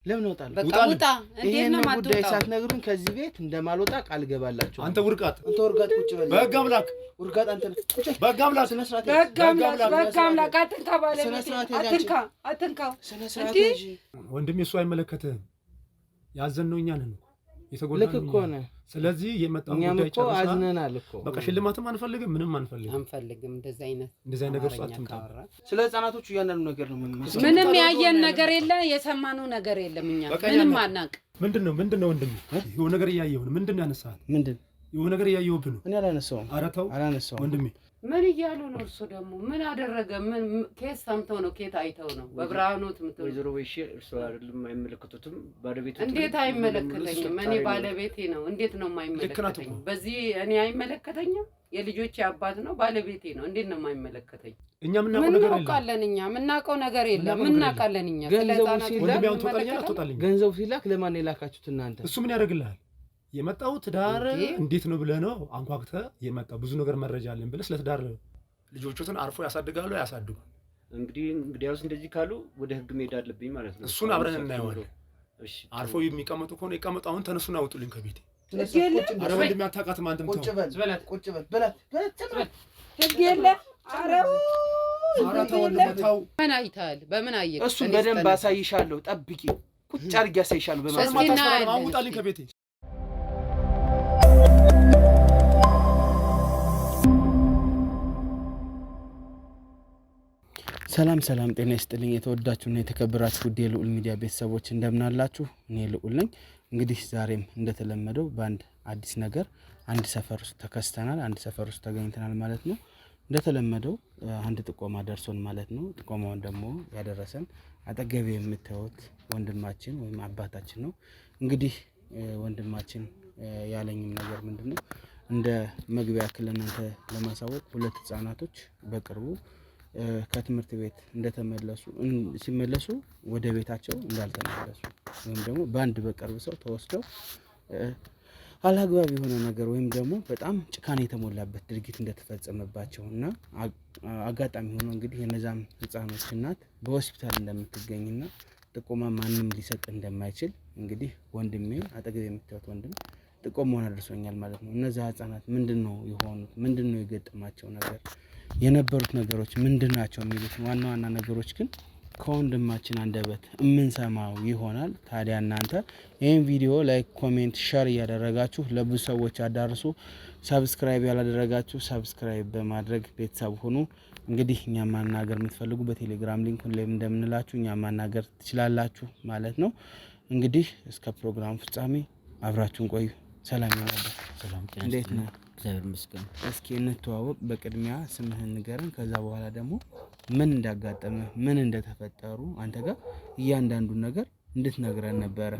ለምን ወጣል? በቃ ውጣ። እንዴት ነው ማጥቶ? ጉዳይ ሳትነግሩን ከዚህ ቤት እንደማልወጣ ቃል ገባላችሁ። አንተ ውርጋት ቁጭ በል። በሕግ አምላክ ውርጋት አንተ በሕግ አምላክ ስነ ስርዓት በሕግ አምላክ አትንካ ባለቤቴ አትንካ ስነ ስርዓት እንጂ ወንድሜ እሱ አይመለከትህም። ያዘንነው እኛ ነን የተጎዳነው ልክ እኮ ነህ። ስለዚህ የመጣው ጉዳይ እኮ አዝነናል እኮ በቃ ሽልማትም አንፈልግም ምንም አንፈልግም። እንደዚህ አይነት ነገር አትምጣ። ስለ ህፃናቶቹ እያንዳንዱ ነገር ነው ምንም ያየን ነገር የለ የሰማነው ነገር የለም። እኛ ምንም አናውቅ። ምንድነው ወንድሜ የሆነ ነገር እያየሁ ነው። ምንድነው ያነሳኸው? የሆነ ነገር እያየሁብህ ነው። እኔ አላነሳሁም። ኧረ ተው አላነሳሁም ወንድሜ። ምን እያሉ ነው? እርሱ ደግሞ ምን አደረገ? ምን ኬስ ሰምተው ነው? ኬት አይተው ነው? በብርሃኖት ምትው ወይዘሮ ወይሽ እርሱ አይደለም አይመለከቱትም። ባለቤቱ እንዴት አይመለከተኝም? እኔ ባለቤቴ ነው። እንዴት ነው የማይመለከተኝ? በዚህ እኔ አይመለከተኝም። የልጆቼ አባት ነው፣ ባለቤቴ ነው። እንዴት ነው የማይመለከተኝ? እኛ ምናውቀው ነገር የለም። ምናውቀው ነገር የለም። ምናውቃለን እኛ ገንዘቡ ሲላክ ለማን የላካችሁት እናንተ? እሱ ምን ያደርግልሃል? የመጣው ትዳር እንዴት ነው ብለህ ነው አንኳኩተህ የመጣው። ብዙ ነገር መረጃ አለን ብለህ ስለ ትዳር ልጆቹን አርፎ ያሳድጋሉ ያሳድጉ። እንግዲያውስ እንደዚህ ካሉ ወደ ህግ መሄድ አለብኝ ማለት ነው። እሱን አብረን እናየዋለን። እሺ አርፎ የሚቀመጡ ከሆነ ይቀመጡ። አሁን ተነሱና አውጡልኝ ከቤቴ። ኧረ ወንድሜ አታውቃትም አንተም ተው። ቁጭ በል ህግ የለ። ኧረ ተው ወንድሜ ተው። ምን አይተሃል? በምን አየህ? እሱን በደንብ አሳይሻለሁ። ጠብቂ። ቁጭ አድርጌ አሳይሻለሁ። በማስማት አውጣልኝ ከቤቴ። ሰላም ጤና ይስጥልኝ። የተወዳችሁና የተከበራችሁ ውድ የልዑል ሚዲያ ቤተሰቦች እንደምን አላችሁ? እኔ ልዑል ነኝ። እንግዲህ ዛሬም እንደተለመደው በአንድ አዲስ ነገር አንድ ሰፈር ውስጥ ተከስተናል። አንድ ሰፈር ውስጥ ተገኝተናል ማለት ነው። እንደተለመደው አንድ ጥቆማ ደርሶን ማለት ነው። ጥቆማውን ደግሞ ያደረሰን አጠገቤ የምታዩት ወንድማችን ወይም አባታችን ነው። እንግዲህ ወንድማችን ያለኝም ነገር ምንድነው እንደ መግቢያ ያክል እናንተ ለማሳወቅ ሁለት ህፃናቶች በቅርቡ ከትምህርት ቤት ሲመለሱ ወደ ቤታቸው እንዳልተመለሱ ወይም ደግሞ በአንድ በቅርብ ሰው ተወስደው አላግባብ የሆነ ነገር ወይም ደግሞ በጣም ጭካኔ የተሞላበት ድርጊት እንደተፈጸመባቸው እና አጋጣሚ ሆኖ እንግዲህ የነዛም ህፃኖች እናት በሆስፒታል እንደምትገኝና ጥቆማ ማንም ሊሰጥ እንደማይችል እንግዲህ ወንድሜ አጠገብ የምታዩት ወንድም ጥቆማውን አድርሶኛል ማለት ነው። እነዛ ህፃናት ምንድነው የሆኑት? ምንድነው የገጠማቸው ነገር? የነበሩት ነገሮች ምንድናቸው? የሚሉት ዋና ነገሮች ግን ከወንድማችን አንደበት የምንሰማው ይሆናል። ታዲያ እናንተ ይህን ቪዲዮ ላይክ፣ ኮሜንት፣ ሼር እያደረጋችሁ ለብዙ ሰዎች አዳርሱ። ሰብስክራይብ ያላደረጋችሁ ሰብስክራይብ በማድረግ ቤተሰብ ሁኑ። እንግዲህ እኛ ማናገር የምትፈልጉ በቴሌግራም ሊንኩን ላይ እንደምንላችሁ እኛ ማናገር ትችላላችሁ ማለት ነው። እንግዲህ እስከ ፕሮግራም ፍጻሜ አብራችሁን ቆዩ። ሰላም ይሁን። ሰላም እንዴት ነው? እግዚአብሔር ይመስገን። እስኪ እንተዋወቅ። በቅድሚያ ስምህን ንገረን። ከዛ በኋላ ደግሞ ምን እንዳጋጠመ ምን እንደተፈጠሩ አንተ ጋር እያንዳንዱን ነገር እንድትነግረን ነበረ።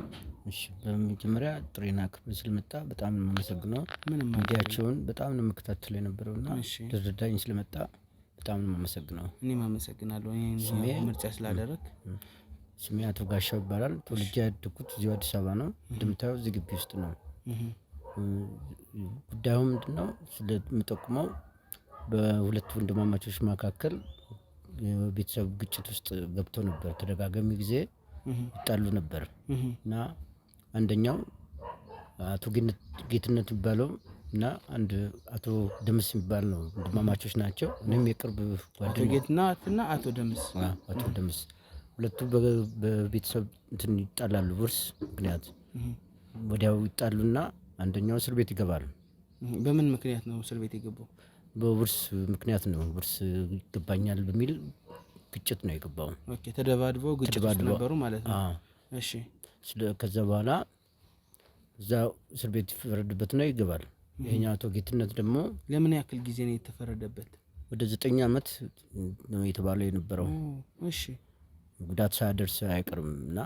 እሺ፣ በመጀመሪያ ጥሪና ክብር ስለመጣ በጣም ነው የማመሰግነው። ሚዲያቸውን በጣም ነው የምከታተለው የነበረውና ድርዳኝ ስለመጣ በጣም ነው የማመሰግነው። እኔም አመሰግናለሁ ይሄን ምርጫ ስላደረክ። ስሜ አቶ ጋሻው ይባላል። ተወልጄ ያደግኩት እዚሁ አዲስ አበባ ነው። እንደምታየው እዚህ ግቢ ውስጥ ነው። ጉዳዩ ምንድነው? ስለምጠቁመው በሁለት ወንድማማቾች መካከል የቤተሰብ ግጭት ውስጥ ገብተው ነበር። ተደጋጋሚ ጊዜ ይጣሉ ነበር እና አንደኛው አቶ ጌትነት የሚባለው እና አንድ አቶ ደምስ የሚባል ነው። ወንድማማቾች ናቸው። እኔም የቅርብ አቶ ጌትነትና አቶ ደምስ ሁለቱ በቤተሰብ እንትን ይጣላሉ። ውርስ ምክንያት ወዲያው ይጣሉና አንደኛው እስር ቤት ይገባል። በምን ምክንያት ነው እስር ቤት የገባው? በውርስ ምክንያት ነው። ውርስ ይገባኛል በሚል ግጭት ነው የገባው። ኦኬ፣ ተደባድበው ግጭት ነበሩ ማለት ነው። እሺ፣ ከዛ በኋላ እዛ እስር ቤት ይፈረድበት ነው ይገባል። ይሄኛው አቶ ጌትነት ደግሞ ለምን ያክል ጊዜ ነው የተፈረደበት? ወደ 9 ዓመት ነው የተባለው የነበረው። እሺ፣ ጉዳት ሳያደርስ አይቀርምና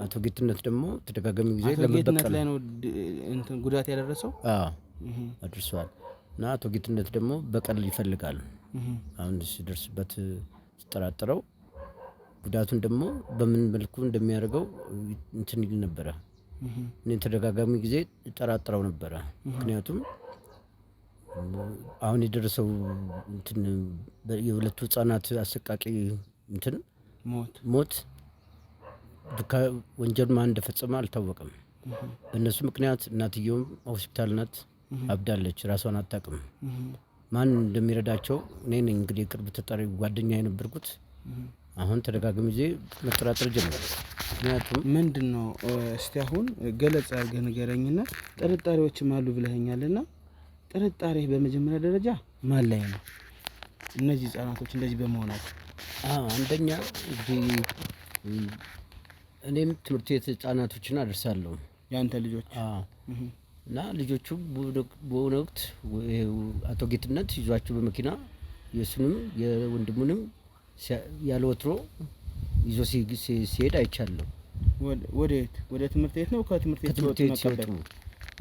አቶ ጌትነት ደግሞ ተደጋጋሚ ጊዜ ለመበቀል ላይ ነው እንትን ጉዳት ያደረሰው። አድርሷል እና አቶ ጌትነት ደግሞ በቀል ይፈልጋል። አሁን ሲደርስበት ሲጠራጠረው ጉዳቱን ደግሞ በምን መልኩ እንደሚያደርገው እንትን ይል ነበረ። እኔ ተደጋጋሚ ጊዜ ጠራጥረው ነበረ። ምክንያቱም አሁን የደረሰው እንትን የሁለቱ ህፃናት አሰቃቂ እንትን ሞት ወንጀል ማን እንደፈጸመ አልታወቀም። በእነሱ ምክንያት እናትየውም ሆስፒታል ናት፣ አብዳለች፣ ራሷን አታውቅም። ማን እንደሚረዳቸው እኔ ነኝ እንግዲህ ቅርብ ተጠሪ ጓደኛ የነበርኩት። አሁን ተደጋጋሚ ጊዜ መጠራጠር ጀመረ። ምክንያቱም ምንድን ነው እስቲ አሁን ገለጻ አድርገህ ንገረኝና ጥርጣሬዎችም አሉ ብለኸኛልና ጥርጣሬ በመጀመሪያ ደረጃ ማን ላይ ነው? እነዚህ ህጻናቶች እንደዚህ በመሆናቸው አንደኛ እንግዲህ እኔም ትምህርት ቤት ህጻናቶችን አደርሳለሁ ያንተ ልጆች እና ልጆቹ በሆነ ወቅት አቶ ጌትነት ይዟቸው በመኪና የሱንም የወንድሙንም ያለ ወትሮ ይዞ ሲሄድ አይቻለሁ። ወዴት? ወደ ትምህርት ቤት ነው? ከትምህርት ቤት ሲወጡ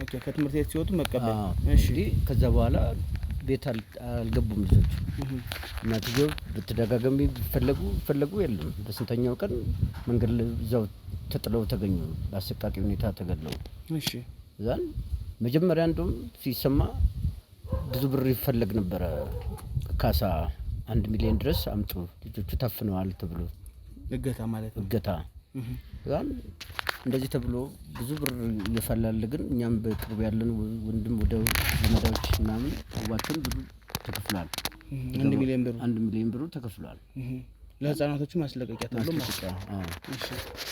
ኦኬ፣ ከትምህርት ቤት ሲወጡ መቀበል። እሺ። ከዛ በኋላ ቤት አልገቡም ልጆቹ። እናትየው በተደጋጋሚ ፈለጉ የለም። በስንተኛው ቀን መንገድ እዛው ተጥለው ተገኙ፣ በአሰቃቂ ሁኔታ ተገለው። እሺ። እዛን መጀመሪያ እንደውም ሲሰማ ብዙ ብር ይፈለግ ነበረ፣ ካሳ 1 ሚሊዮን ድረስ አምጡ ልጆቹ ታፍነዋል ተብሎ እገታ ማለት ነው። እገታ እዛን እንደዚህ ተብሎ ብዙ ብር እየፈላለግን እኛም በቅርብ ያለን ወንድም ወደ ዘመዳዎች ምናምን አዋጥተን ብሩ ተከፍሏል። 1 ሚሊዮን ብር 1 ሚሊዮን ብሩ ተከፍሏል። ለህፃናቶቹ ማስለቀቂያ ተብሎ እሺ።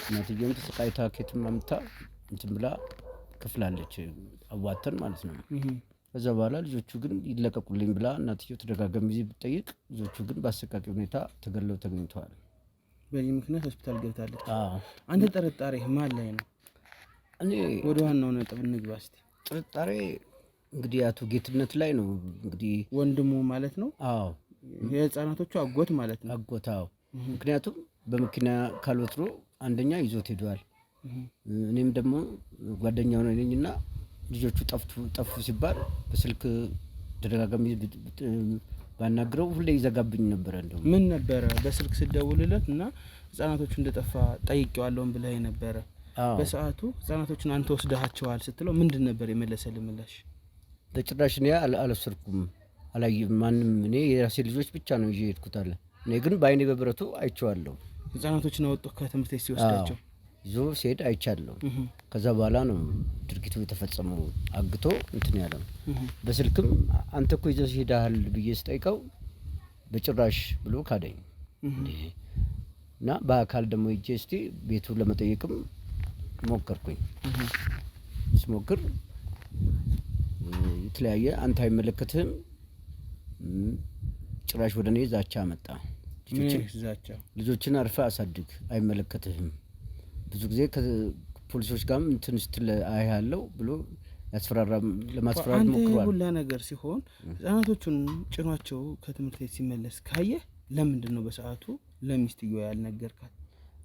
እናትየውም ተሰቃይታ ኬትም አምጥታ እንትን ብላ ከፍላለች፣ አዋጥተን ማለት ነው። ከዛ በኋላ ልጆቹ ግን ይለቀቁልኝ ብላ እናትየው ተደጋጋሚ ጊዜ ብትጠይቅ ልጆቹ ግን በአሰቃቂ ሁኔታ ተገለው ተገኝተዋል። በዚህ ምክንያት ሆስፒታል ገብታለች። አንተ ጥርጣሬ ማን ላይ ነው? እኔ ወደ ዋናው ነጥብ እንግባ እስቲ። ጥርጣሬ እንግዲህ አቶ ጌትነት ላይ ነው። እንግዲህ ወንድሙ ማለት ነው። አዎ፣ የህፃናቶቹ አጎት ማለት ነው። አጎታው ምክንያቱም በመኪና ካልወትሮ አንደኛ ይዞት ሄዷል። እኔም ደግሞ ጓደኛው ነኝና ልጆቹ ጠፉ ሲባል በስልክ ተደጋጋሚ ባናግረው ሁሌ ይዘጋብኝ ነበር። እንደው ምን ነበረ በስልክ ስደውልለት እና ህፃናቶቹ እንደጠፋ ጠይቄዋለሁን ብለህ ነበረ። በሰዓቱ ህፃናቶቹን አንተ ወስደሃቸዋል ስትለው ምንድን ነበር የመለሰልህ ምላሽ? በጭራሽ እኔ አልወሰድኩም፣ አላየሁም ማንም። እኔ የራሴ ልጆች ብቻ ነው ይዤ ሄድኩት አለ። እኔ ግን በአይኔ በብረቱ አይቼዋለሁ። ህፃናቶችን አወጡ ከትምህርት ቤት ሲወስዳቸው ይዞ ሲሄድ አይቻለሁ። ከዛ በኋላ ነው ድርጊቱ የተፈጸመው። አግቶ እንትን ያለው በስልክም አንተ እኮ ይዘህ ሄደሃል ብዬ ስጠይቀው በጭራሽ ብሎ ካደኝ። እና በአካል ደግሞ ሂጄ እስቲ ቤቱ ለመጠየቅም ሞከርኩኝ። ስሞክር የተለያየ አንተ አይመለከትህም፣ ጭራሽ ወደ እኔ ዛቻ መጣ። ልጆችን አርፈህ አሳድግ፣ አይመለከትህም፣ ብዙ ጊዜ ከፖሊሶች ጋርም እንትን ስትል አያለው ብሎ ለማስፈራራት ሞክሯል። ሁላ ነገር ሲሆን ህጻናቶቹን ጭኗቸው ከትምህርት ቤት ሲመለስ ካየህ ለምንድን ነው በሰዓቱ ለሚስትየው ያልነገርካት?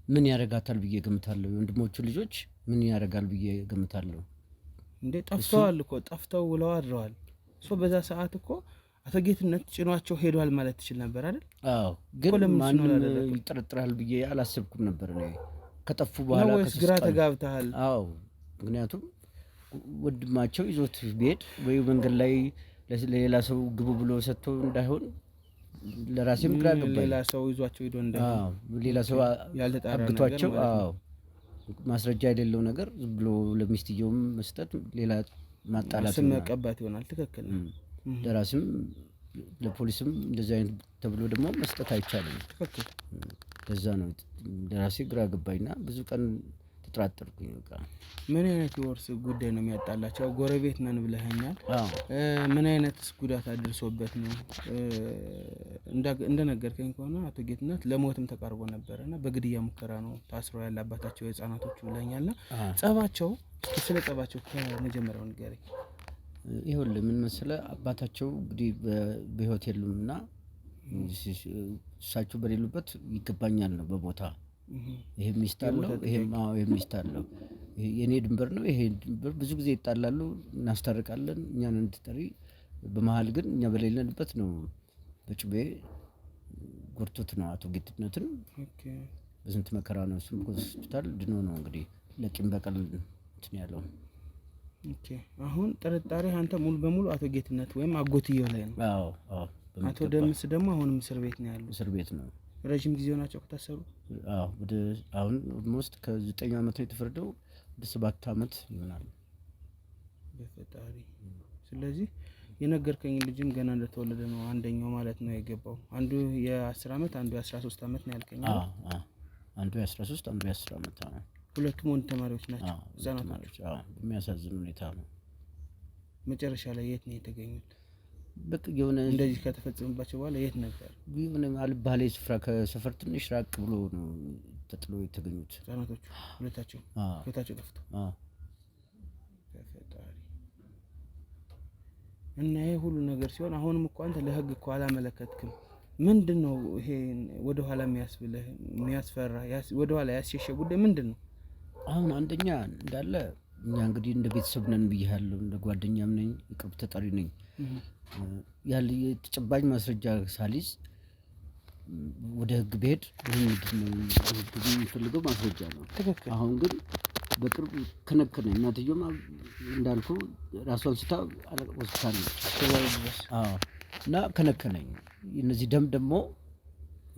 ምን ያረጋታል ብዬ ገምታለሁ። የወንድሞቹ ልጆች ምን ያረጋል ብዬ ገምታለሁ። እንዴ ጠፍተዋል እኮ ጠፍተው ውለው አድረዋል። በዛ ሰዓት እኮ አቶ ጌትነት ጭኗቸው ሄዷል ማለት ትችል ነበር አይደል? አዎ፣ ግን ማንም ይጠረጥራል ብዬ አላሰብኩም ነበር እኔ ከጠፉ በኋላ። ወይስ ግራ ተጋብተሃል? አዎ፣ ምክንያቱም ወንድማቸው ይዞት ቢሄድ ወይ መንገድ ላይ ለሌላ ሰው ግቡ ብሎ ሰጥቶ እንዳይሆን ለራሴም ግራ ገባኝ። ሌላ ሰው ይዟቸው ሄዶ እንዳይሆን ሌላ ሰው ያልተጣራቸው ማስረጃ የሌለው ነገር ብሎ ለሚስትየውም መስጠት ሌላ ማጣላት ስም መቀባት ይሆናል። ትክክል ነው። ለራስም ለፖሊስም እንደዚህ አይነት ተብሎ ደግሞ መስጠት አይቻልም። ትክክል። ለዛ ነው ለራሴ ግራ ገባኝና ብዙ ቀን ተጠራጠርኩኝ። በቃ ምን አይነት የወርስ ጉዳይ ነው የሚያጣላቸው? ጎረቤት ነን ብለኸኛል። ምን አይነት ጉዳት አድርሶበት ነው? እንደነገርከኝ ከሆነ አቶ ጌትነት ለሞትም ተቃርቦ ነበረና በግድያ ሙከራ ነው ታስረው ያለ አባታቸው የህፃናቶቹ ብለኛልና ጸባቸው፣ ስለ ጸባቸው ከመጀመሪያው ንገረኝ። ይኸውልህ ምን መሰለህ፣ አባታቸው እንግዲህ በህይወት የሉምና እሳቸው በሌሉበት ይገባኛል ነው በቦታ ይሄ ሚስት አለው፣ ይሄ ሚስት አለው፣ የኔ ድንበር ነው፣ ይሄ ድንበር። ብዙ ጊዜ ይጣላሉ፣ እናስታርቃለን፣ እኛን እንድጠሪ። በመሀል ግን እኛ በሌለንበት ነው በጭቤ ጎርቶት ነው አቶ ጌትነትን። በስንት መከራ ነው እሱም ሆስፒታል ድኖ ነው እንግዲህ ለቂም በቀል እንትን ያለው። አሁን ጥርጣሬ አንተ ሙሉ በሙሉ አቶ ጌትነት ወይም አጎትየው ላይ ነው? አዎ። አቶ ደምስ ደግሞ አሁንም እስር ቤት ነው ያለው? እስር ቤት ነው። ረጅም ጊዜ ሆናቸው ከታሰሩ? አዎ ወደ አሁን ኦልሞስት ከ9 ዓመት ነው የተፈረደው፣ ወደ 7 ዓመት ይሆናል። በፈጣሪ። ስለዚህ የነገርከኝ ልጅም ገና እንደተወለደ ነው አንደኛው ማለት ነው የገባው። አንዱ የ10 ዓመት አንዱ የ13 ዓመት ነው ያልከኝ? አንዱ የ13 አንዱ የ10 ዓመት ነው። ሁለቱም ወንድ ተማሪዎች ናቸው? ህጻናቶች? በሚያሳዝን ሁኔታ ነው። መጨረሻ ላይ የት ነው የተገኙት? በቃ የሆነ እንደዚህ ከተፈጸመባቸው በኋላ የት ነበር? የሆነ አልባሌ ስፍራ ከሰፈር ትንሽ ራቅ ብሎ ነው ተጥሎ የተገኙት ህጻናቶቹ ሁለታቸው ከታቸው ጠፍቶ። እና ይሄ ሁሉ ነገር ሲሆን አሁንም እኮ አንተ ለህግ እኮ አላመለከትክም። ምንድነው ይሄ ወደ ኋላ የሚያስብልህ የሚያስፈራ ወደ ኋላ ያስሸሸ ጉዳይ ምንድነው? አሁን አንደኛ እንዳለ እኛ እንግዲህ እንደ ቤተሰብ ነን ብያለሁ፣ እንደ ጓደኛም ነኝ፣ የቅርብ ተጠሪ ነኝ። ያለ የተጨባጭ ማስረጃ ሳሊዝ ወደ ህግ ብሄድ ምንድነው የሚፈልገው ማስረጃ ነው። አሁን ግን በቅርብ ከነከነ እናትየውም እንዳልኩ ራሷን ስታ ሆስፒታል ነው። እና ከነከነኝ። እነዚህ ደም ደግሞ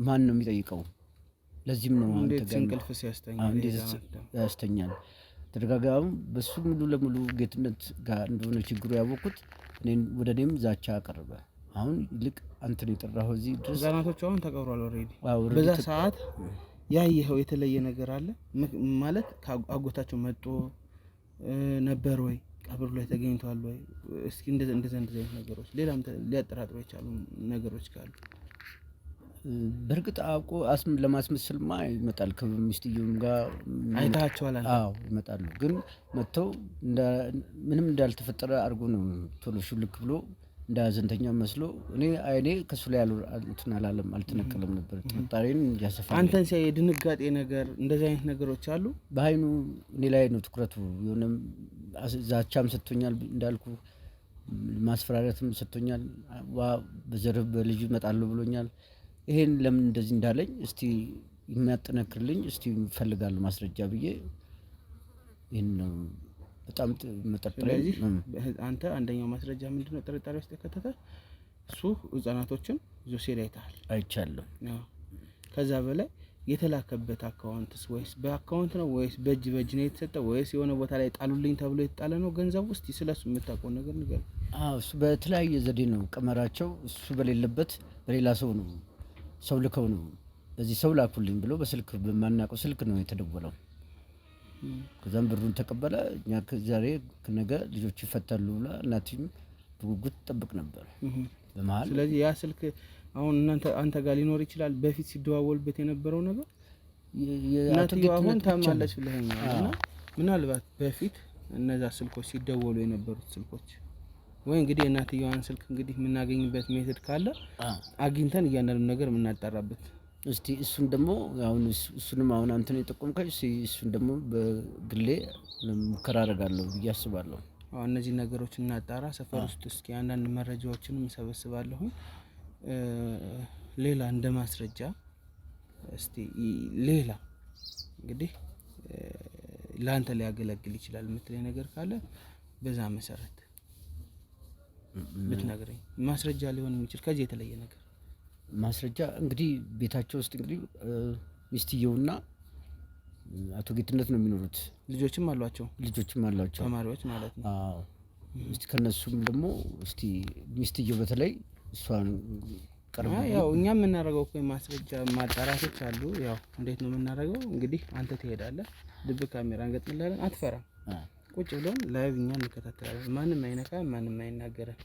ማን ነው የሚጠይቀው? ለዚህም ነው እንዴት እንቅልፍ ያስተኛል። ተደጋጋሚ በሱ ሙሉ ለሙሉ ጌትነት ጋር እንደሆነ ችግሩ ያወቁት ወደ እኔም ዛቻ አቀረበ። አሁን ይልቅ አንተን የጠራኸው እዚህ ድረስ ህጻናቶቹ አሁን ተቀብሯል ኦልሬዲ። በዛ ሰዓት ያየኸው የተለየ ነገር አለ ማለት? አጎታቸው መጥቶ ነበር ወይ? ቀብሩ ላይ ተገኝቷል ወይ? እስኪ እንደዚህ ነገሮች ሌላም ሊያጠራጥሩ የቻሉ ነገሮች ካሉ በእርግጥ አውቆ ለማስመሰልማ ይመጣል። ከሚስትየውም ጋር አይታቸዋል? አዎ ይመጣሉ። ግን መጥተው ምንም እንዳልተፈጠረ አድርጎ ነው ቶሎ ሹልክ ብሎ እንደ ሀዘንተኛ መስሎ አይኔ ከሱ ላይ እንትን አላለም፣ አልተነቀለም ነበር። ጥርጣሬን ያሰፋል። አንተን ሲያይ የድንጋጤ ነገር እንደዚህ አይነት ነገሮች አሉ? በአይኑ እኔ ላይ ነው ትኩረቱ። የሆነም ዛቻም ሰጥቶኛል፣ እንዳልኩ ማስፈራሪያትም ሰጥቶኛል። በዘርህ በልጁ እመጣለሁ ብሎኛል። ይሄን ለምን እንደዚህ እንዳለኝ እስቲ የሚያጠነክርልኝ እስቲ እፈልጋለሁ ማስረጃ ብዬ ይሄን ነው በጣም መጠርጠር። ስለዚህ አንተ አንደኛው ማስረጃ ምንድነው ጥርጣሬ ውስጥ የከተተ እሱ ህጻናቶችን ይዞ ሲሄድ አይተሃል? አይቻለሁ። ከዛ በላይ የተላከበት አካውንትስ ወይስ በአካውንት ነው ወይስ በእጅ ነው የተሰጠው ወይስ የሆነ ቦታ ላይ ጣሉልኝ ተብሎ የተጣለ ነው ገንዘብ ውስጥ? ስለሱ የምታውቀው ነገር ንገር። እሱ በተለያየ ዘዴ ነው ቀመራቸው። እሱ በሌለበት በሌላ ሰው ነው ሰው ልከው ነው በዚህ ሰው ላኩልኝ ብሎ በስልክ በማናውቀው ስልክ ነው የተደወለው። ከዛም ብሩን ተቀበለ። እኛ ዛሬ ነገ ልጆች ይፈታሉ ብላ እናትም በጉጉት ጠብቅ ነበር በመሃል። ስለዚህ ያ ስልክ አሁን አንተ ጋር ሊኖር ይችላል በፊት ሲደዋወልበት የነበረው ነገር። እናትየው አሁን ታማለች ብለኸኛል እና ምናልባት በፊት እነዛ ስልኮች ሲደወሉ የነበሩት ስልኮች ወይ እንግዲህ እናትየዋን ስልክ እንግዲህ የምናገኝበት ሜተድ ካለ አግኝተን እያንዳንዱ ነገር የምናጣራበት እስቲ እሱን ደግሞ አሁን እሱንም አሁን አንተን የጠቆምከኝ እሱን ደግሞ በግሌ ሙከራ አደርጋለሁ ብዬ አስባለሁ። እነዚህ ነገሮች እናጣራ። ሰፈር ውስጥ እስኪ አንዳንድ መረጃዎችን እንሰበስባለሁ። ሌላ እንደ ማስረጃ እስቲ ሌላ እንግዲህ ለአንተ ሊያገለግል ይችላል የምትለኝ ነገር ካለ በዛ መሰረት ብትነግረኝ። ማስረጃ ሊሆን የሚችል ከዚህ የተለየ ነገር ማስረጃ እንግዲህ ቤታቸው ውስጥ እንግዲህ ሚስትየውና አቶ ጌትነት ነው የሚኖሩት። ልጆችም አሏቸው? ልጆችም አሏቸው፣ ተማሪዎች ማለት ነው። አዎ። እስቲ ከነሱም ደግሞ እስቲ ሚስትየው በተለይ እሷን ቀርባ ያው እኛ የምናደርገው እኮ ማስረጃ ማጣራቶች አሉ። ያው እንዴት ነው የምናደርገው? እንግዲህ አንተ ትሄዳለህ፣ ድብ ካሜራ እንገጥምልሃለን፣ አትፈራም። ቁጭ ብለን ላይቭ እኛ እንከታተላለን። ማንም አይነካ፣ ማንም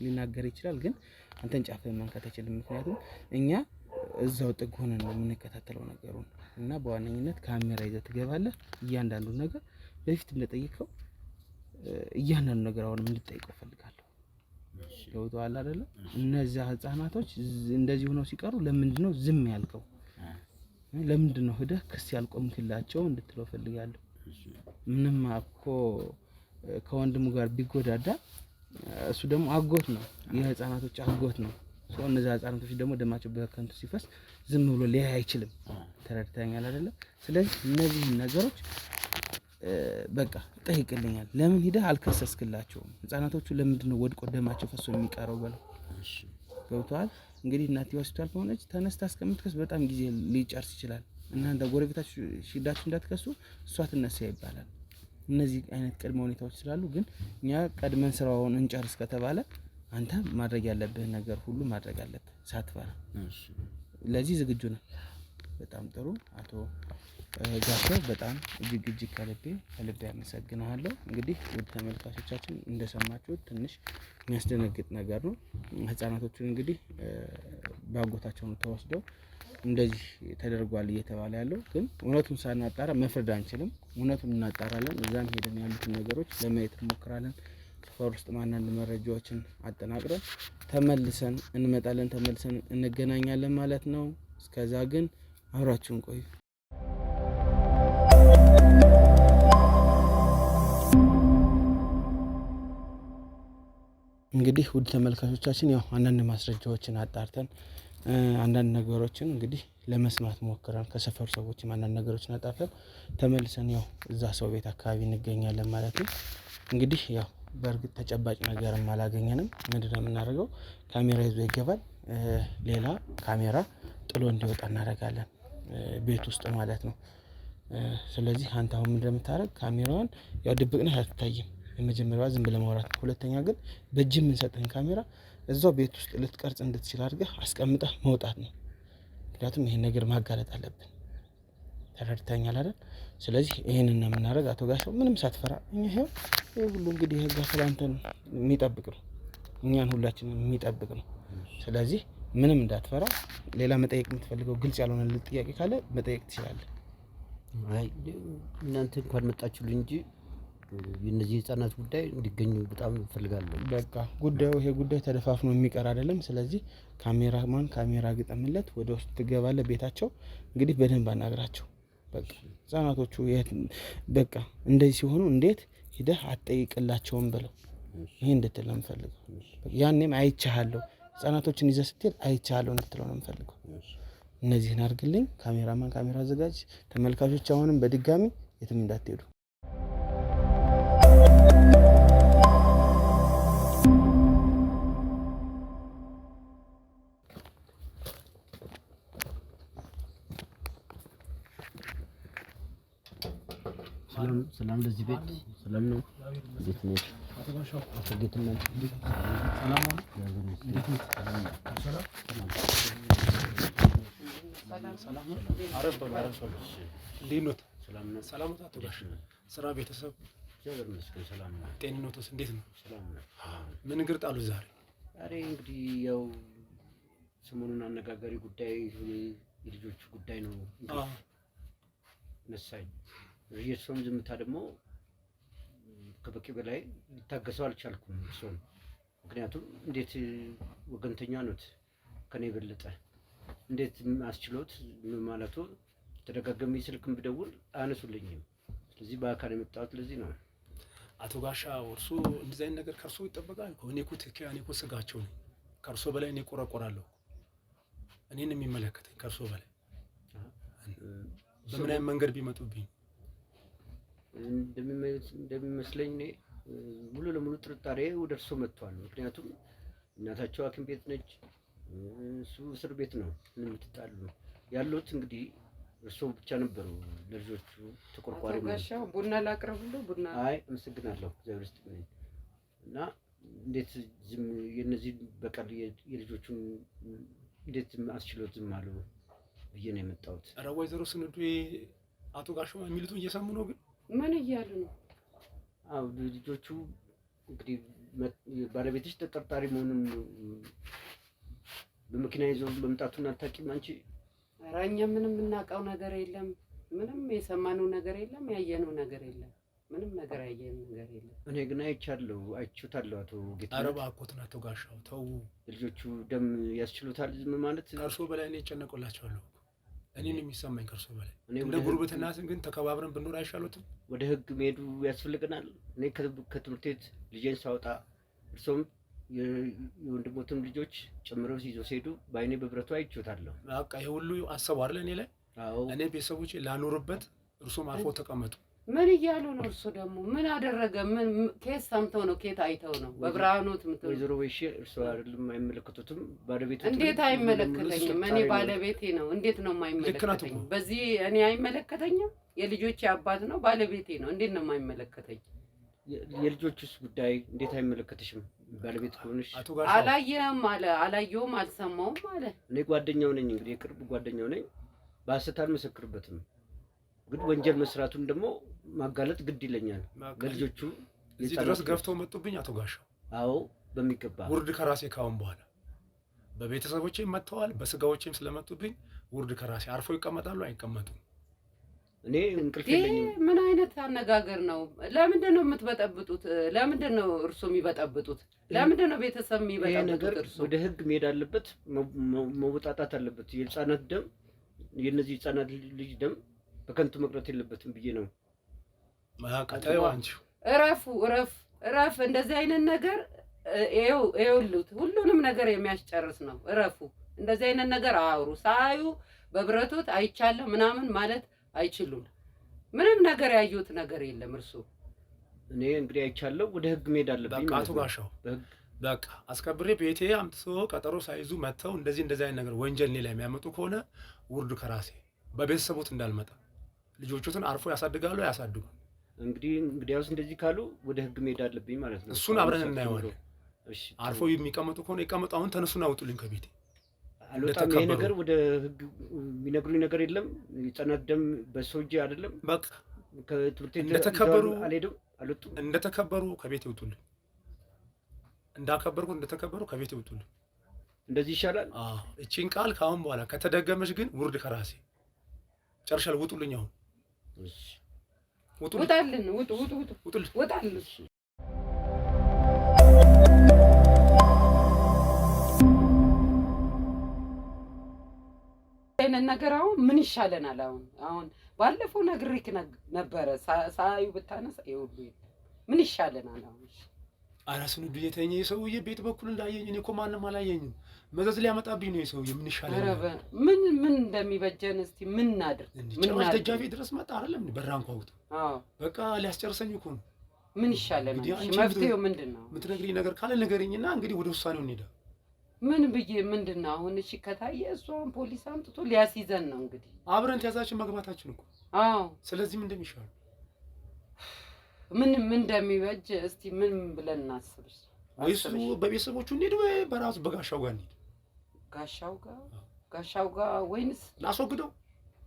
ሊናገር ይችላል፣ ግን አንተን ጫፍህን መንካት አይችልም። ምክንያቱም እኛ እዛው ጥግ ሆነን ነው የምንከታተለው ነገሩን እና በዋነኝነት ካሜራ ይዘህ ትገባለህ። እያንዳንዱ ነገር በፊት እንደጠየቀው እያንዳንዱ ነገር አሁንም እንድጠይቀው ፈልጋለሁ። ገብቶሃል አይደለ? እነዛ ህፃናቶች እንደዚህ ሆነው ሲቀሩ ለምንድን ነው ዝም ያልከው? ለምንድን ነው ሄደህ ክስ ያልቆምክላቸው እንድትለው ፈልጋለሁ። ምንም እኮ ከወንድሙ ጋር ቢጎዳዳ እሱ ደግሞ አጎት ነው፣ የህፃናቶች አጎት ነው። እነዛ ህፃናቶች ደግሞ ደማቸው በከንቱ ሲፈስ ዝም ብሎ ሊያይ አይችልም። ተረድተኛል አይደለ? ስለዚህ እነዚህ ነገሮች በቃ ጠይቅልኛል። ለምን ሄደህ አልከሰስክላቸውም? ህፃናቶቹ ለምንድን ነው ወድቆ ደማቸው ፈሶ የሚቀረው በለው። ገብቷል። እንግዲህ እናትዬ ሆስፒታል ከሆነች ተነስታ እስከምትከስ በጣም ጊዜ ሊጨርስ ይችላል። እናንተ ጎረቤታችሁ ሽዳችሁ እንዳትከሱ እሷ ትነሳ ይባላል። እነዚህ አይነት ቅድመ ሁኔታዎች ስላሉ ግን እኛ ቀድመን ስራውን እንጨርስ ከተባለ አንተ ማድረግ ያለብህን ነገር ሁሉ ማድረግ አለብህ ሳትፈራ። ለዚህ ዝግጁ ነህ? በጣም ጥሩ አቶ ጋሻው በጣም እጅግ ከልቤ አመሰግናለሁ። እንግዲህ ውድ ተመልካቾቻችን እንደሰማችሁት ትንሽ የሚያስደነግጥ ነገር ነው። ህፃናቶቹን እንግዲህ በአጎታቸው ተወስደው እንደዚህ ተደርጓል እየተባለ ያለው ግን እውነቱን ሳናጣራ መፍረድ አንችልም። እውነቱን እናጣራለን። እዛም ሄደን ያሉትን ነገሮች ለማየት እንሞክራለን። ሰፈር ውስጥ አንዳንድ መረጃዎችን አጠናቅረን ተመልሰን እንመጣለን። ተመልሰን እንገናኛለን ማለት ነው። እስከዛ ግን አብራችሁን ቆዩ። እንግዲህ ውድ ተመልካቾቻችን ያው አንዳንድ ማስረጃዎችን አጣርተን አንዳንድ ነገሮችን እንግዲህ ለመስማት ሞክረን ከሰፈሩ ሰዎችም አንዳንድ ነገሮችን አጣርተን ተመልሰን ያው እዛ ሰው ቤት አካባቢ እንገኛለን ማለት ነው። እንግዲህ ያው በእርግጥ ተጨባጭ ነገርም አላገኘንም። ምንድነው የምናደርገው? ካሜራ ይዞ ይገባል። ሌላ ካሜራ ጥሎ እንዲወጣ እናደርጋለን ቤት ውስጥ ማለት ነው። ስለዚህ አንተ አሁን ምንድነው የምታደርግ? ካሜራዋን ያው ድብቅ ነህ አትታይም። የመጀመሪያዋ ዝም ብለህ ማውራት ነው። ሁለተኛ ግን በእጅ የምንሰጥህን ካሜራ እዛው ቤት ውስጥ ልትቀርጽ እንድትችል አድርገህ አስቀምጠህ መውጣት ነው። ምክንያቱም ይሄን ነገር ማጋለጥ አለብን። ተረድተኛል አይደል? ስለዚህ ይሄንን ነው የምናደርግ። አቶ ጋሻው ምንም ሳትፈራ እኛ ይሄ ሁሉ እንግዲህ ህግ አፍላንተን የሚጠብቅ ነው። እኛን ሁላችንን የሚጠብቅ ነው። ስለዚህ ምንም እንዳትፈራ። ሌላ መጠየቅ የምትፈልገው ግልጽ ያልሆነ ጥያቄ ካለ መጠየቅ ትችላለህ። አይ እናንተ እንኳን መጣችሁልኝ እንጂ የነዚህ ህፃናት ጉዳይ እንዲገኙ በጣም እፈልጋለሁ። በቃ ይሄ ጉዳይ ተደፋፍኖ የሚቀር አይደለም። ስለዚህ ካሜራማን ካሜራ ግጠምለት፣ ወደ ውስጥ ትገባለህ ቤታቸው። እንግዲህ በደንብ አናግራቸው። በቃ ህፃናቶቹ በቃ እንደዚህ ሲሆኑ እንዴት ሂደህ አትጠይቅላቸውም ብለው ይሄ እንድትል ነው የምፈልገው። ያኔም አይቻለሁ ህፃናቶችን ይዘህ ስትሄድ አይቻለሁ እንድትለው ነው የምፈልገው። እነዚህን አድርግልኝ። ካሜራማን ካሜራ አዘጋጅ። ተመልካቾች አሁንም በድጋሚ የትም እንዳትሄዱ። ሰላም ለዚህ ቤት ሰላም ነው። እንዴት ነው? አቶ ጌትነት ሰላም ነው። ሰላም ነው። አቶ ጋሽ ስራ፣ ቤተሰብ፣ ጤንነቱስ እንዴት ነው? ምን እግር ጣሉ ዛሬ? እንግዲህ ያው ሰሞኑን አነጋጋሪ ጉዳይ የልጆቹ ጉዳይ ነው ነሳኝ። የእሱም ዝምታ ደግሞ ከበቂ በላይ ሊታገሰው አልቻልኩም። እሱም ምክንያቱም እንዴት ወገንተኛ ኖት ከኔ የበለጠ እንዴት አስችሎት ማለቱ ተደጋጋሚ ስልክም ብደውል አያነሱልኝም። ስለዚህ በአካል የመጣሁት ለዚህ ነው። አቶ ጋሻ እርሱ እንደዚህ አይነት ነገር ከእርሱ ይጠበቃል። እኔ እኮ ስጋቸው ነኝ። ከእርሶ በላይ እኔ እቆረቆራለሁ። እኔን የሚመለከተኝ ከእርሶ በላይ በምን አይነት መንገድ ቢመጡብኝ እንደሚመስለኝ እኔ ሙሉ ለሙሉ ጥርጣሬ ወደ እርሶ መጥቷል። ምክንያቱም እናታቸው ሐኪም ቤት ነች፣ እሱ እስር ቤት ነው። የምትጣሉ ያሉት እንግዲህ እርሶ ብቻ ነበሩ ለልጆቹ ተቆርቋሪ ነው። ጋሻው ቡና ላቅርብልህ? ቡና? አይ አመሰግናለሁ። እግዚአብሔር ይስጥልኝ። እና እንዴት ዝም የነዚህ በቀል የልጆቹን እንዴት አስችሎት ዝም አሉ ብዬ ነው የመጣሁት። ኧረ ወይዘሮ ስንዱ አቶ ጋሻው የሚሉትን እየሰሙ ነው። ግን ምን እያሉ ነው? አዎ ልጆቹ እንግዲህ ባለቤትሽ ተጠርጣሪ መሆኑን በመኪና ይዞ መምጣቱን አታውቂም አንቺ? ኧረ እኛ ምንም የምናውቀው ነገር የለም። ምንም የሰማነው ነገር የለም። ያየነው ነገር የለም። ምንም ነገር ያየነው ነገር የለም። እኔ ግን አይቻለሁ። አቶ ጌታ። ኧረ እባክዎትን አቶ ጋሻው ተው። ልጆቹ ደም ያስችሉታል ዝም ማለት? ከእርሶ በላይ እኔ እጨነቅላቸዋለሁ። እኔን የሚሰማኝ ከእርሶ በላይ እንደ ጉርብትና ግን ተከባብረን ብንኖር አይሻሉትም? ወደ ህግ መሄዱ ያስፈልገናል። እኔ ከትምህርት ቤት ልጄን ሳወጣ እርሶም የወንድሞትን ልጆች ጨምረው ይዘው ሲሄዱ በአይኔ በብረቱ አይቼዋለሁ። በቃ ይሄ ሁሉ አሰቡ አይደል? እኔ ላይ እኔ ቤተሰቦቼ ላኖርበት፣ እርሶም አርፎ ተቀመጡ። ምን እያሉ ነው? እርሱ ደግሞ ምን አደረገ? ምን ኬስ ሰምተው ነው? ኬት አይተው ነው? በብርሃኑ ትምት ወይዘሮ ወይሽ እርሱ አይደለም አይመለከቱትም። ባለቤቱ እንዴት አይመለከተኝም? እኔ ባለቤቴ ነው። እንዴት ነው የማይመለከተኝ? በዚህ እኔ አይመለከተኝም። የልጆቼ አባት ነው፣ ባለቤቴ ነው። እንዴት ነው የማይመለከተኝ? የልጆቹስ ጉዳይ እንዴት አይመለከትሽም? ባለቤት ሆነሽ አላየህም አለ። አላየሁም፣ አልሰማሁም አለ። እኔ ጓደኛው ነኝ፣ እንግዲህ የቅርብ ጓደኛው ነኝ። በሐሰት አልመሰክርበትም፣ ግን ወንጀል መስራቱን ደግሞ ማጋለጥ ግድ ይለኛል። ለልጆቹ እዚህ ድረስ ገፍተው መጡብኝ አቶ ጋሻው። አዎ በሚገባ ውርድ ከራሴ ካሁን በኋላ በቤተሰቦቼም መጥተዋል፣ በስጋዎቼም ስለመጡብኝ ውርድ ከራሴ። አርፈው ይቀመጣሉ አይቀመጡም? እኔ እንቅልፍ የለኝም። ምን አይነት አነጋገር ነው? ለምንድን ነው የምትበጠብጡት? ለምንድን ነው እርሱ የሚበጠብጡት? ለምንድን ነው ቤተሰብ የሚበጠብጡት? እርሱ ወደ ህግ መሄድ አለበት፣ መውጣጣት አለበት። የህፃናት ደም የነዚህ ህፃናት ልጅ ደም በከንቱ መቅረት የለበትም ብዬ ነው። ማቃታው አንቺ እረፍ። እንደዚህ አይነት ነገር ይኸውልህ ሁሉንም ነገር የሚያስጨርስ ነው። እረፉ። እንደዚህ አይነት ነገር አውሩ። ሳዩ በብረቱት አይቻለሁ ምናምን ማለት አይችሉም። ምንም ነገር ያዩት ነገር የለም። እርሱ እኔ እንግዲህ አይቻለሁ፣ ወደ ህግ መሄድ አለብኝ። በቃ አቶ ጋሻው በቃ አስከብሬ ቤቴ አምጥቶ ቀጠሮ ሳይዙ መጥተው እንደዚህ አይነት ነገር ወንጀል እኔ ላይ የሚያመጡ ከሆነ ውርዱ ከራሴ። በቤተሰቦት እንዳልመጣ ልጆቹትን አርፎ ያሳድጋሉ ያሳድጉ። እንግዲያውስ እንደዚህ ካሉ ወደ ህግ መሄድ አለብኝ ማለት ነው። እሱን አብረን እናየዋለን። እሺ አርፎ የሚቀመጡ ከሆነ ይቀመጡ። አሁን ተነሱና አውጡልኝ ከቤቴ። አልወጣም። ይሄ ነገር ወደ ህግ የሚነግሩኝ ነገር የለም። የህፃናት ደም በሰው እጅ አይደለም። በቃ ከትምህርት ቤት እንደተከበሩ አልሄድም፣ አልወጡም። እንደተከበሩ ከቤት ይውጡልኝ። እንዳከበርኩ እንደተከበሩ ከቤት ይውጡልኝ። እንደዚህ ይሻላል። እቺን ቃል ካሁን በኋላ ከተደገመች ግን ውርድ ከራሴ ጨርሻል። ውጡልኝ። አሁን ውጣልን። ውጣልን። አይነት ነገር አሁን ምን ይሻለናል? አሁን ባለፈው ነግሬክ ነበረ። ሳዩ ብታነሳ ይሁሉ ምን ይሻለናል? አሁን አራስኑ ዱየተኛ የሰውዬ ቤት በኩል እንዳየኝ እኔ እኮ ማንም አላየኝም። መዘዝ ሊያመጣብኝ ነው የሰውዬ። ምን ይሻለናል? ምን እንደሚበጀን እስቲ ምን እናድርግ? ምን ደጃፌ ድረስ መጣ አይደለም በራን ቋውት። በቃ ሊያስጨርሰኝ እኮ ነው። ምን ይሻለናል? መፍትሄው ምንድነው? የምትነግሪኝ ነገር ካለ ንገሪኝና እንግዲህ ወደ ውሳኔው እንሄዳ። ምን ብዬ ምንድነው አሁን? እሺ ከታየ እሷን ፖሊስ አምጥቶ ሊያስይዘን ነው እንግዲህ። አብረን ተያዛችን መግባታችን እኮ። አዎ። ስለዚህ ምን እንደሚሻል ምን እንደሚበጅ እስቲ ምን ብለን እናስብ። ወይስ በቤተሰቦቹ እንሂድ ወይ በራሱ በጋሻው ጋር እንሂድ? ጋሻው ጋር ወይንስ ላስወግደው?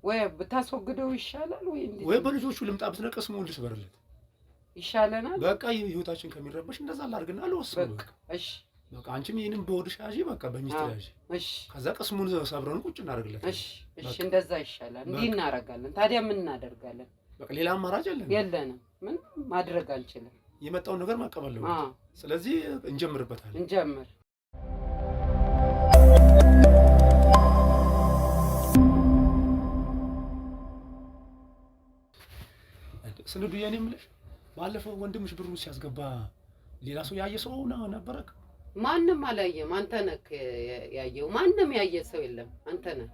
ወይ ብታስወግደው ይሻላል ወይ በልጆቹ ልምጣ ብትነቀስ ምን ልስበርለት ይሻለናል። በቃ ህይወታችን ከሚረበሽ እንደዛ ላድርግና ልወስን። በቃ እሺ በቃ አንቺም ይሄንን በወድሽ ያዢ፣ በቃ በሚስት ያዢ። እሺ ከዛ ቀስሙን ሰብረን ቁጭ እናደርግለት። እሺ እንደዛ ይሻላል። እንዲህ እናደርጋለን። ታዲያ ምን እናደርጋለን? በቃ ሌላ አማራጭ የለንም። ምን ማድረግ አንችልም። የመጣውን ነገር ማቀበል ነው። ስለዚህ እንጀምርበታለን። እንጀምር። ስንዱ የኔ የምልሽ ባለፈው ወንድምሽ ብሩ ሲያስገባ ሌላ ሰው ያየ ሰው ነበረ? ማንም አላየም። አንተ ነህ ያየው። ማንም ያየ ሰው የለም። አንተ ነህ።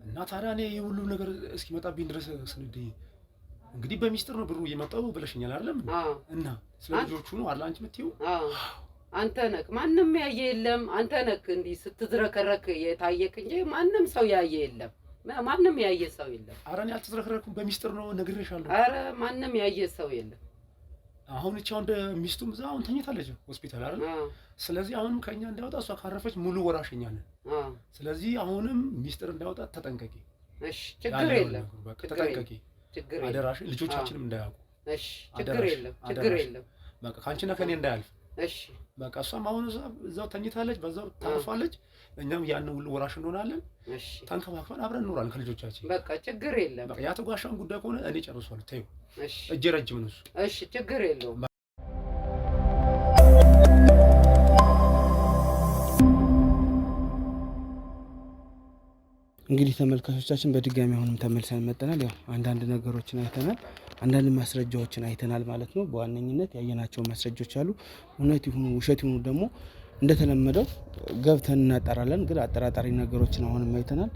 እና ታዲያ እኔ የሁሉ ነገር እስኪመጣብኝ ድረስ ስንዱ እንግዲህ በሚስጥር ነው ብሩ እየመጣው ብለሽኛል አይደለም? እና ስለ ልጆቹ ነው አይደል አንቺ የምትይው? አንተ ነህ። ማንም ያየ የለም። አንተ ነህ እንዲህ ስትዝረከረክ የታየክ እንጂ ማንም ሰው ያየ የለም። ማንም ያየ ሰው የለም። ኧረ እኔ አልተዝረከረኩም፣ በሚስጥር ነው ነግሬሻለሁ። ኧረ ማንም ያየ ሰው የለም። አሁን እቺ አሁን ሚስቱም እዛ አሁን ተኝታለች ሆስፒታል አይደል? ስለዚህ አሁንም ከኛ እንዳይወጣ እሷ ካረፈች ሙሉ ወራሽኛ ነን። ስለዚህ አሁንም ሚስጥር እንዳይወጣ ተጠንቀቂ። እሺ ችግር የለም። በቃ ተጠንቀቂ። አደራሽ ልጆቻችንም እንዳያውቁ። እሺ ችግር የለም። በቃ ካንቺና ከኔ እንዳያልፍ። እሺ በቃ እሷም አሁን እዛው ተኝታለች፣ በዛው ታርፋለች። እኛም ያን ሁሉ ወራሽ እንሆናለን። እሺ ተንከባክበን አብረን እንኖራለን ከልጆቻችን። በቃ ችግር የለም። በቃ ያቶ ጋሻውን ጉዳይ ከሆነ እኔ ጨርሷል። ተይው። እሺ እጄ ረጅም ነው እሱ። እሺ ችግር የለውም። እንግዲህ ተመልካቾቻችን በድጋሚ አሁንም ተመልሰን መጥተናል። ያው አንዳንድ ነገሮችን አይተናል፣ አንዳንድ ማስረጃዎችን አይተናል ማለት ነው። በዋነኝነት ያየናቸው ማስረጃዎች አሉ። እውነት ይሁኑ ውሸት ይሁኑ ደግሞ እንደተለመደው ገብተን እናጠራለን። ግን አጠራጣሪ ነገሮችን አሁንም አይተናል።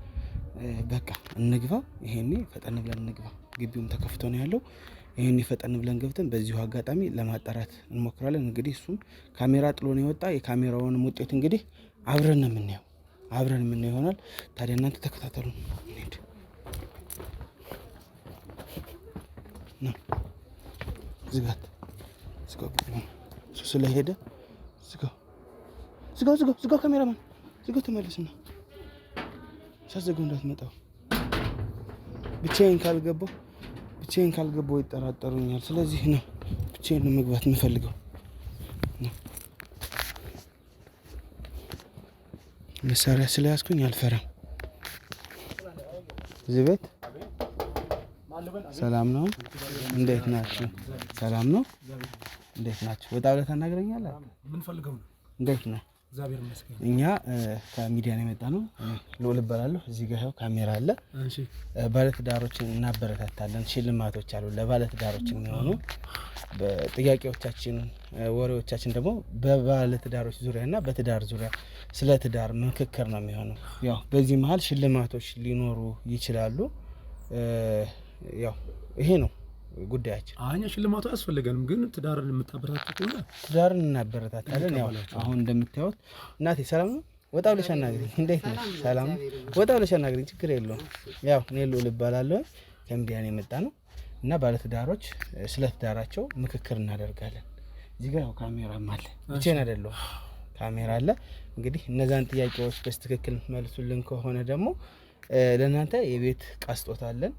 በቃ እንግባ። ይሄኔ ፈጠን ብለን እንግባ። ግቢውም ተከፍቶ ነው ያለው። ይህን ፈጠን ብለን ገብተን በዚሁ አጋጣሚ ለማጣራት እንሞክራለን። እንግዲህ እሱም ካሜራ ጥሎ ነው የወጣ። የካሜራውንም ውጤት እንግዲህ አብረን የምናየው ይሆናል። ታዲያ እናንተ ተከታተሉ። እንሂድ ነው ዝጋት እሱ ስለሄደ ዝጋው ካሜራማን ዝጋው። ተመለስና ሳትዘጋው እንዳትመጣው። ብቻዬን ካልገባው ይጠራጠሩኛል። ስለዚህ ነው ብቻዬን ነው መግባት የምፈልገው። መሳሪያ ስለያዝኩኝ አልፈራም። እዚህ ቤት ሰላም ነው? እንዴት ናችሁ? ሰላም ነው? እንዴት ናችሁ? ወጣ ብለህ ታናግረኛለህ? ምን ፈልገው ነው? እንዴት ነው? እግዚአብሔር ይመስገን። እኛ ከሚዲያ ነው የመጣ ነው። ልዑል እባላለሁ። እዚህ ጋር ያው ካሜራ አለ። እሺ። ባለትዳሮችን እናበረታታለን። ሽልማቶች አሉ ለባለትዳሮች የሚሆኑ ጥያቄዎቻችን፣ ወሬዎቻችን ደግሞ በባለትዳሮች ዙሪያና በትዳር ዙሪያ ስለ ትዳር ምክክር ነው የሚሆነው። ያው በዚህ መሀል ሽልማቶች ሊኖሩ ይችላሉ። ያው ይሄ ነው ጉዳያችን። አኛ ሽልማቱ አያስፈልገንም፣ ግን ትዳርን የምታበረታቱ ከሆነ ትዳርን እናበረታታለን። ያው አሁን እንደምታዩት እናቴ ሰላም ነው? ወጣ ብለሽ አናግሪኝ። እንዴት ነሽ? ሰላም ነው? ወጣ ብለሽ አናግሪኝ። ችግር የለውም። ያው እኔ ልዑል እባላለሁ። ከሚዲያ ነው የመጣ ነው እና ባለትዳሮች ስለ ትዳራቸው ምክክር እናደርጋለን። እዚህ ጋር ያው ካሜራም አለ። ብቻዬን አይደለሁም፣ ካሜራ አለ። እንግዲህ እነዛን ጥያቄዎች በትክክል መልሱልን ከሆነ ደግሞ ለእናንተ የቤት ዕቃ ስጦታ አለን።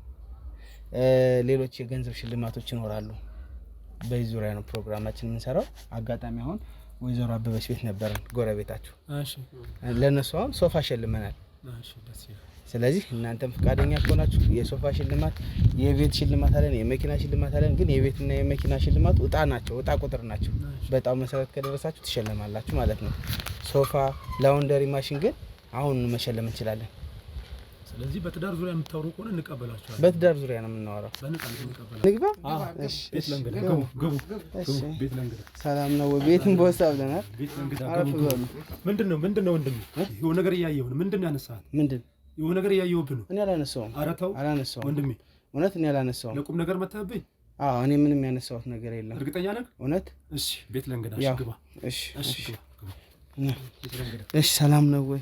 ሌሎች የገንዘብ ሽልማቶች ይኖራሉ። በዚህ ዙሪያ ነው ፕሮግራማችን የምንሰራው። አጋጣሚ አሁን ወይዘሮ አበበች ቤት ነበረን፣ ጎረቤታችሁ። እሺ። ለነሱ አሁን ሶፋ ሸልመናል። እሺ፣ ደስ ይላል። ስለዚህ እናንተም ፈቃደኛ ከሆናችሁ የሶፋ ሽልማት፣ የቤት ሽልማት አለን፣ የመኪና ሽልማት አለን። ግን የቤትና የመኪና ሽልማት ዕጣ ናቸው፣ ዕጣ ቁጥር ናቸው። በጣም መሰረት ከደረሳችሁ ትሸለማላችሁ ማለት ነው። ሶፋ፣ ላውንደሪ ማሽን ግን አሁን መሸለም እንችላለን። ስለዚህ በትዳር ዙሪያ የምታወሩ ከሆነ እንቀበላችኋለን። በትዳር ዙሪያ ነው የምናወራው። ንግባ። እሺ፣ ቤት ለእንግዳ ግቡ። ቤት ለእንግዳ ሰላም ነው ወይ? ቤትን ቦሳ ብለናል። ቤት ለእንግዳ ግቡ። ምንድነው ወንድም? የሆነ ነገር እያየሁ ነው። ምንድነው ያነሳኸው? ምንድን የሆነ ነገር እያየሁብህ ነው። እኔ አላነሳሁም። ኧረ ተው አላነሳሁም ወንድሜ፣ እውነት እኔ አላነሳሁም። ለቁም ነገር መተህብኝ? አዎ፣ እኔ ምንም ያነሳሁት ነገር የለም። እርግጠኛ ነህ? እውነት? እሺ፣ ቤት ለእንግዳ ግባ። እሺ፣ ሰላም ነው ወይ?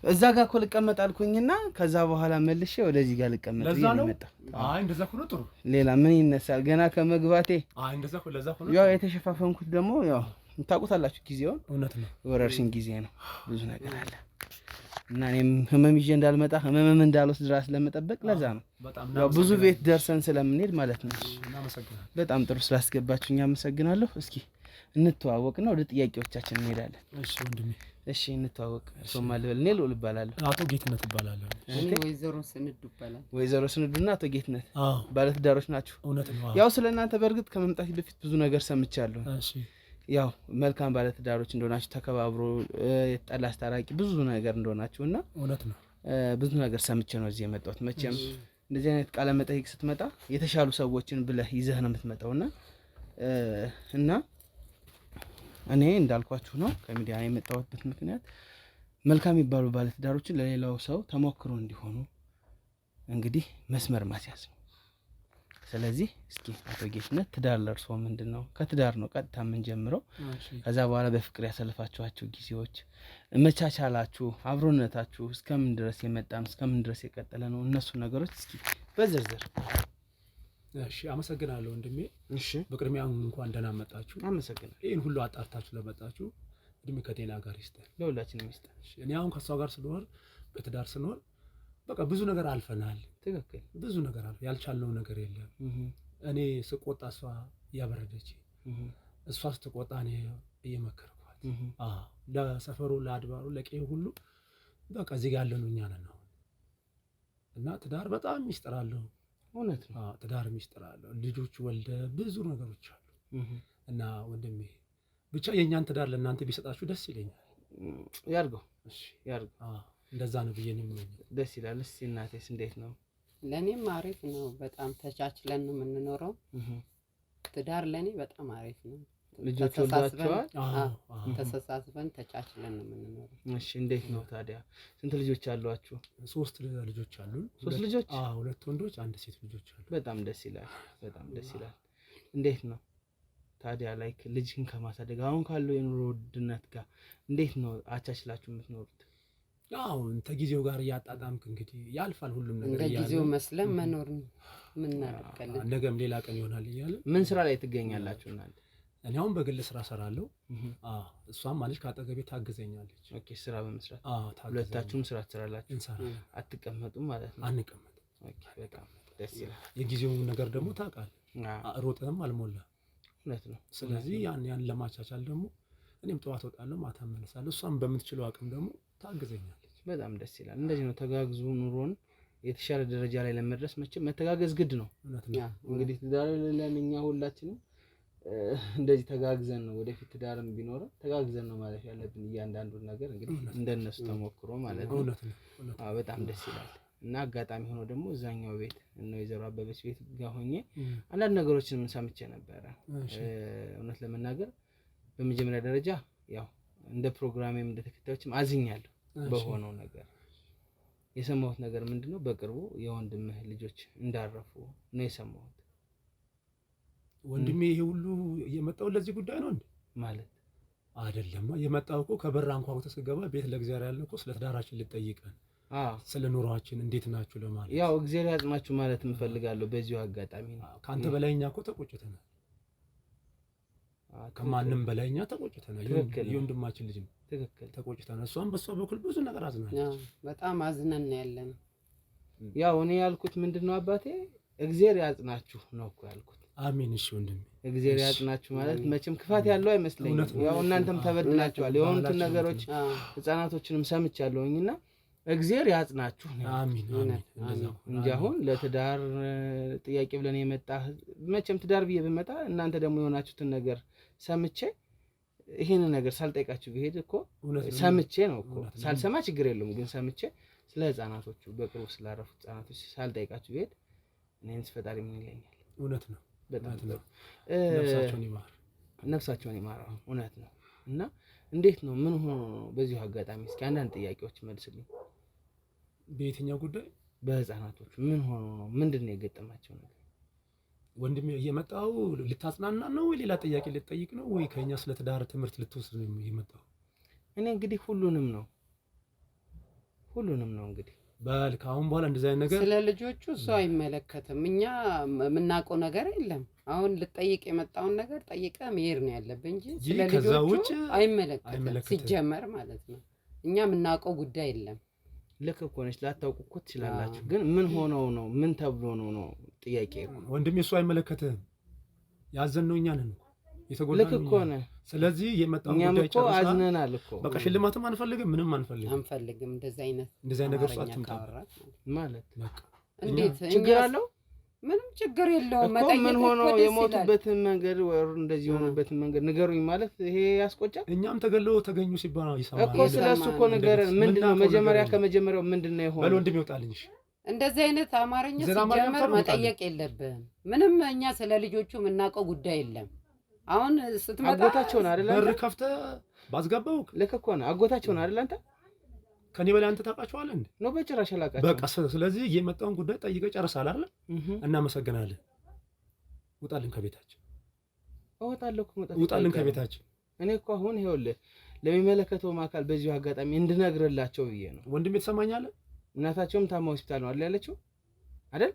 እዛ ጋር እኮ ልቀመጥ አልኩኝና ከዛ በኋላ መልሼ ወደዚህ ጋር ልቀመጥ ይመጣ። አይ እንደዛ ሆኖ ጥሩ። ሌላ ምን ይነሳል? ገና ከመግባቴ። አይ እንደዛ ሆኖ ያው የተሸፋፈንኩት ደግሞ ያው ታውቁታላችሁ፣ ጊዜውን እውነት ነው፣ ወረርሽኝ ጊዜ ነው፣ ብዙ ነገር አለ እና እኔም ህመም ይዤ እንዳልመጣ ህመምም እንዳልወስድ ድረስ ለመጠበቅ ለዛ ነው። ያው ብዙ ቤት ደርሰን ስለምንሄድ ማለት ነው። በጣም ጥሩ ስላስገባችሁኝ አመሰግናለሁ። እስኪ እንተዋወቅና ወደ ጥያቄዎቻችን እንሄዳለን። እሺ ወንድሜ። እሺ እንተዋወቅ። ሶማ ልበል። እኔ ልዑል እባላለሁ። አቶ ጌትነት እባላለሁ። እኔ ወይዘሮ ስንዱ እባላለሁ። ወይዘሮ ስንዱና አቶ ጌትነት አዎ፣ ባለትዳሮች ናችሁ? እውነት ነው። ያው ስለ እናንተ በእርግጥ ከመምጣት በፊት ብዙ ነገር ሰምቻለሁ። እሺ። ያው መልካም ባለትዳሮች እንደሆናችሁ፣ ተከባብሮ የጠላ አስታራቂ ብዙ ነገር እንደሆናችሁ እና እውነት ነው ብዙ ነገር ሰምቼ ነው እዚህ የመጣሁት። መቼም እንደዚህ አይነት ቃለ መጠይቅ ስትመጣ የተሻሉ ሰዎችን ብለህ ይዘህ ነው የምትመጣውና እና እኔ እንዳልኳችሁ ነው ከሚዲያ የመጣሁበት ምክንያት መልካም የሚባሉ ባለትዳሮችን ለሌላው ሰው ተሞክሮ እንዲሆኑ እንግዲህ መስመር ማስያዝ ነው። ስለዚህ እስኪ አቶ ጌትነት ትዳር ለእርስዎ ምንድን ነው? ከትዳር ነው ቀጥታ የምንጀምረው። ከዛ በኋላ በፍቅር ያሳለፋችኋቸው ጊዜዎች፣ መቻቻላችሁ፣ አብሮነታችሁ እስከምን ድረስ የመጣም እስከምን ድረስ የቀጠለ ነው? እነሱ ነገሮች እስኪ በዝርዝር። እሺ፣ አመሰግናለሁ ወንድሜ። እሺ፣ በቅድሚያ እንኳን ደህና መጣችሁ። አመሰግናለሁ። ይህን ሁሉ አጣርታችሁ ለመጣችሁ እድሜ ከጤና ጋር ይስጠን፣ ለሁላችንም ይስጠን። እኔ አሁን ከሷ ጋር ስለሆነ በትዳር ስንሆን በቃ ብዙ ነገር አልፈናል። ትክክል። ብዙ ነገር አልፈ ያልቻልነው ነገር የለም። እኔ ስቆጣ እሷ እያበረደች፣ እሷ ስትቆጣ እኔ እየመከርኳት፣ ለሰፈሩ ለአድባሩ ለቄ ሁሉ በቃ እዚህ ጋር ያለነው እኛ ነን አሁን። እና ትዳር በጣም ሚስጥር አለው። እውነት ነው። ትዳር ሚስጥር አለው። ልጆች ወልደ ብዙ ነገሮች አሉ። እና ወንድሜ ብቻ የእኛን ትዳር ለእናንተ ቢሰጣችሁ ደስ ይለኛል። ያርገው። እሺ፣ ያርገው። እንደዛ ነው ብዬ ነው የምመኘው። ደስ ይላል። እስኪ እናቴስ እንዴት ነው? ለእኔም አሪፍ ነው። በጣም ተቻችለን ነው የምንኖረው። ትዳር ለእኔ በጣም አሪፍ ነው። ልጆች ወልዳቸዋል? ተሰሳስበን ተቻችለን ነው የምንኖረው። እሺ እንዴት ነው ታዲያ? ስንት ልጆች አሏችሁ? 3 ልጆች አሉን። 3 ልጆች? 2 ወንዶች 1 ሴት ልጆች አሉ። በጣም ደስ ይላል። በጣም ደስ ይላል። እንዴት ነው ታዲያ ላይክ ልጅን ከማሳደግ አሁን ካለው የኑሮ ውድነት ጋር እንዴት ነው አቻችላችሁ የምትኖሩት? ያው ከጊዜው ጋር እያጣጣምክ እንግዲህ ያልፋል ሁሉም ነገር እንደ ጊዜው መስለን መኖር ነው። ምን እናደርጋለን? ነገም ሌላ ቀን ይሆናል እያለ። ምን ስራ ላይ ትገኛላችሁ እናንተ? እኔ አሁን በግል ስራ ሰራለሁ። እሷም ማለት ካጠገቤ ታግዘኛለች። ኦኬ ስራ በመስራት ሁለታችሁም ስራ ትሰራላችሁ? እንሰራለን። አትቀመጡም ማለት ነው? አንቀመጥም። ኦኬ በጣም ደስ ይላል። የጊዜው ነገር ደግሞ ታውቃለህ፣ ሮጥህም አልሞላ። እውነት ነው። ስለዚህ ያን ለማቻቻል ደግሞ እኔም ጠዋት እወጣለሁ ማታ እመለሳለሁ። እሷም በምትችለው አቅም ደግሞ ታግዘኛለች። በጣም ደስ ይላል። እንደዚህ ነው ተጋግዙ ኑሮን የተሻለ ደረጃ ላይ ለመድረስ መቼም መተጋገዝ ግድ ነው። እንግዲህ ትዳር ለኛ ሁላችንም እንደዚህ ተጋግዘን ነው ወደፊት ትዳርም ቢኖርም ተጋግዘን ነው ማለት ያለብን እያንዳንዱን ነገር እንግዲህ እንደነሱ ተሞክሮ ማለት ነው። አዎ በጣም ደስ ይላል። እና አጋጣሚ ሆኖ ደግሞ እዛኛው ቤት እና ወይዘሮ አበበች ቤት ጋር ሆኜ አንዳንድ ነገሮችን ሰምቼ ነበረ። እውነት ለመናገር በመጀመሪያ ደረጃ ያው እንደ ፕሮግራሜም እንደ ተከታዮችም አዝኛለሁ በሆነው ነገር። የሰማሁት ነገር ምንድነው በቅርቡ የወንድምህ ልጆች እንዳረፉ ነው የሰማሁት። ወንድሜ ይሄ ሁሉ የመጣው ለዚህ ጉዳይ ነው እንዴ? ማለት አይደለም። የመጣው እኮ ከበር አንኳኩቶ ስገባ ቤት ለእግዚአብሔር ያለ እኮ ስለ ትዳራችን ልጠይቀን፣ ስለ ኑሯችን እንዴት ናችሁ ለማለት ያው እግዚአብሔር ያጽናችሁ ማለት እንፈልጋለሁ። በዚሁ አጋጣሚ ነው ካንተ በላይኛ እኮ ተቆጭተናል። ከማንም በላይኛ ተቆጭተናል። የወንድማችን ልጅ ነው። ትክክል ተቆጭተናል። እሷም በሷ በኩል ብዙ ነገር አዝናለች። በጣም አዝነን ያለን። ያው እኔ ያልኩት ምንድነው አባቴ እግዚአብሔር ያጽናችሁ ነው እኮ ያልኩት። አሜን። እሺ ወንድሜ እግዚአብሔር ያጽናችሁ ማለት መቼም ክፋት ያለው አይመስለኝም። ያው እናንተም ተበድላችኋል። የሆኑትን ነገሮች ህፃናቶችንም ሰምቻለሁኝና እግዚአብሔር ያጽናችሁ ነው። አሜን እንጂ አሁን ለትዳር ጥያቄ ብለን የመጣ መቼም ትዳር ብዬ ብመጣ እናንተ ደግሞ የሆናችሁትን ነገር ሰምቼ ይሄንን ነገር ሳልጠይቃችሁ ብሄድ እኮ ሰምቼ ነው እኮ ሳልሰማ ችግር የለውም። ግን ሰምቼ ስለ ህፃናቶቹ በቅርቡ ስላረፉት ህፃናቶች ሳልጠይቃችሁ ብሄድ እኔንስ ፈጣሪ ምን ይለኛል? እውነት ነው። በጣም ነው። ነፍሳቸውን ይማር፣ ነፍሳቸውን ይማር። እውነት ነው። እና እንዴት ነው ምን ሆኖ ነው? በዚሁ አጋጣሚ እስኪ አንዳንድ ጥያቄዎች መልስልኝ። በየትኛው ጉዳይ? በህፃናቶቹ ምን ሆኖ ነው? ምንድነው የገጠማቸው ነገር? ወንድሜ እየመጣው ልታጽናና ነው ወይ ሌላ ጥያቄ ልትጠይቅ ነው ወይ ከኛ ስለ ትዳር ትምህርት ልትወስድ ነው የመጣው? እኔ እንግዲህ ሁሉንም ነው እንግዲህ በል ከአሁን በኋላ እንደዚህ አይነት ነገር ስለ ልጆቹ እሱ አይመለከትም። እኛ የምናውቀው ነገር የለም። አሁን ልጠይቅ የመጣውን ነገር ጠይቀ መሄድ ነው ያለብን እንጂ ስለ ልጆቹ አይመለከትም ሲጀመር ማለት ነው። እኛ የምናውቀው ጉዳይ የለም። ልክ እኮ ነች። ላታውቁ እኮ ትችላላችሁ። ግን ምን ሆነው ነው ምን ተብሎ ነው ጥያቄ እኮ ወንድሜ። እሱ አይመለከትም። ያዘንነው እኛ ነን እኮ የተጎዳነው። ልክ እኮ ነህ። ስለዚህ የመጣው ጉዳይ እኮ አዝነናል እኮ በቃ ሽልማትም አንፈልግም፣ ምንም አንፈልግም። እንደዚህ አይነት ነገር ውስጥ አትምጣ ማለት በቃ እንዴት ችግር አለው? ምንም ችግር የለውም። እኮ ምን ሆኖ የሞቱበትን መንገድ ወይ እንደዚህ የሆኑበትን መንገድ ንገሩኝ ማለት ይሄ ያስቆጫል። እኛም ተገለው ተገኙ ሲባል ይሰማል እኮ ስለሱ እኮ ንገረን። ምንድነው መጀመሪያ ከመጀመሪያው ምንድነው የሆነው? በል ወንድም ይወጣልኝ። እሺ እንደዚህ አይነት አማርኛ ሲጀመር መጠየቅ የለብህም። ምንም እኛ ስለ ልጆቹ የምናውቀው ጉዳይ የለም። አሁን ስትመጣ አጎታቸው ነው አይደል? በር ከፍተህ ባስገባው ልክ እኮ ነው። አጎታቸው ነው አይደል? አንተ ከኔ በላይ አንተ ታውቃቸዋለህ እንዴ? ነው በጭራሽ አላውቃቸውም። በቃ ስለዚህ የመጣውን ጉዳይ ጠይቀህ ጨርሰሃል አይደል? እናመሰግናለን። ውጣልን ከቤታችን። እወጣለሁ እኮ ውጣልን ከቤታችን። እኔ እኮ አሁን ይኸውልህ ለሚመለከተው አካል በዚሁ አጋጣሚ እንድነግርላቸው ብዬ ነው። ወንድሜ ትሰማኛለህ? እናታቸውም ታማ ሆስፒታል ነው አይደል ያለችው አይደል?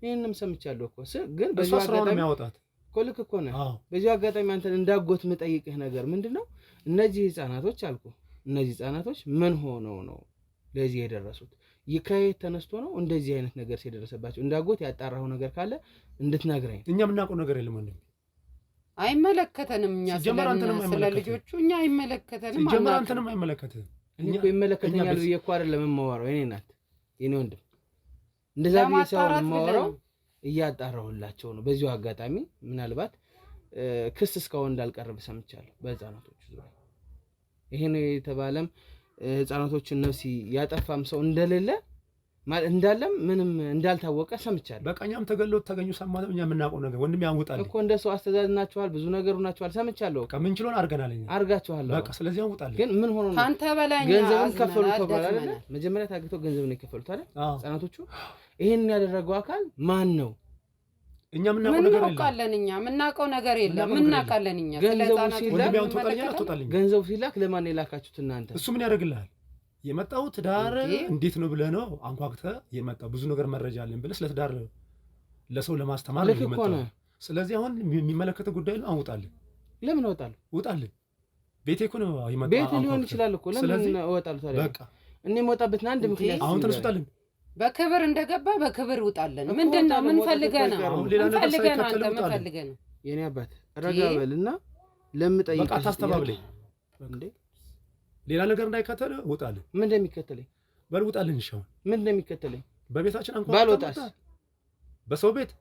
ይሄንም ሰምቻለሁ እኮ ግን በዚሁ አጋጣሚ የሚያወጣት እኮ ልክ እኮ ነው። በዚሁ አጋጣሚ አንተን እንዳጎት የምጠይቅህ ነገር ምንድነው? እነዚህ ህፃናቶች አልኩ እነዚህ ህፃናቶች ምን ሆነው ነው ለዚህ የደረሱት? ከየት ተነስቶ ነው እንደዚህ አይነት ነገር ሲደረሰባቸው? እንዳጎት ያጣራው ነገር ካለ እንድትነግረኝ። እኛ የምናውቀው ነገር የለም ወንድሜ። አይመለከተንም። እኛ ስለ ልጆቹ እኛ አይመለከተንም። ሲጀመር አንተንም አይመለከትህም። እኔ እኮ ይመለከተኛል ብዬ እኮ አይደለም የማወራው። የኔ ናት የኔ ወንድም እንደዛ ብዬ ሳይሆን የማወራው እያጣራሁላቸው ነው። በዚሁ አጋጣሚ ምናልባት ክስ እስካሁን እንዳልቀረበ ሰምቻለሁ በህፃናቶቹ ዙሪያ። ይሄ ነው የተባለም ህፃናቶችን ነፍስ ያጠፋም ሰው እንደሌለ ማለት እንዳለም ምንም እንዳልታወቀ ሰምቻለሁ። በቃ እኛም ተገለው ተገኙ ሰማን። እኛ የምናውቀው ነገር ወንድም ያውጣል እኮ እንደ ሰው አስተዛዝናችኋል፣ ብዙ ነገር ሆናችኋል፣ ሰምቻለሁ። በቃ ምን ችሎን አድርገናል እኛ አድርጋችኋል። በቃ ስለዚህ ያውጣል። ግን ምን ሆኖ ነው ካንተ በላይ ገንዘብን ከፈሉ ተባለ አይደል? መጀመሪያ ታግተው ገንዘብ ነው የከፈሉት አይደል? ህጻናቶቹ ይሄን ያደረገው አካል ማን ነው? እኛ የምናውቀው ነገር የለም። እኛ የምናውቀው ነገር የለም። ምናውቃለን እኛ ገንዘቡ ሲላክ ለማን ነው የላካችሁት እናንተ? እሱ ምን ያደርግልሃል? የመጣው ትዳር እንዴት ነው ብለህ ነው አንኳኩተህ የመጣው። ብዙ ነገር መረጃ አለኝ ብለህ ስለ ትዳር ለሰው ለማስተማር ነው የመጣው። ስለዚህ አሁን የሚመለከተው ጉዳይ ነው። አውጣልህ። ለምን እወጣለሁ? ውጣልህ። ቤቴ እኮ ነው የመጣው። ቤት ሊሆን ይችላል እኮ ለምን እወጣለሁ ታዲያ? በቃ እኔ የምወጣበትን አንድ ምክንያት አሁን ተነስቷልኝ። በክብር እንደገባ በክብር ውጣለን። ምንድነው? ምን ፈልገህ ነው? ምን ፈልገህ ነው? የኔ አባት ረጋ በልና ለምጠይቅ በቃ ታስተባብለኝ እንዴ። ሌላ ነገር እንዳይከተል ውጣልኝ። ምን እንደሚከተለኝ በል ውጣልኝ። እሺ አሁን ምን እንደሚከተለኝ በቤታችን አንኳኩተህ ባልወጣስ? በሰው ቤት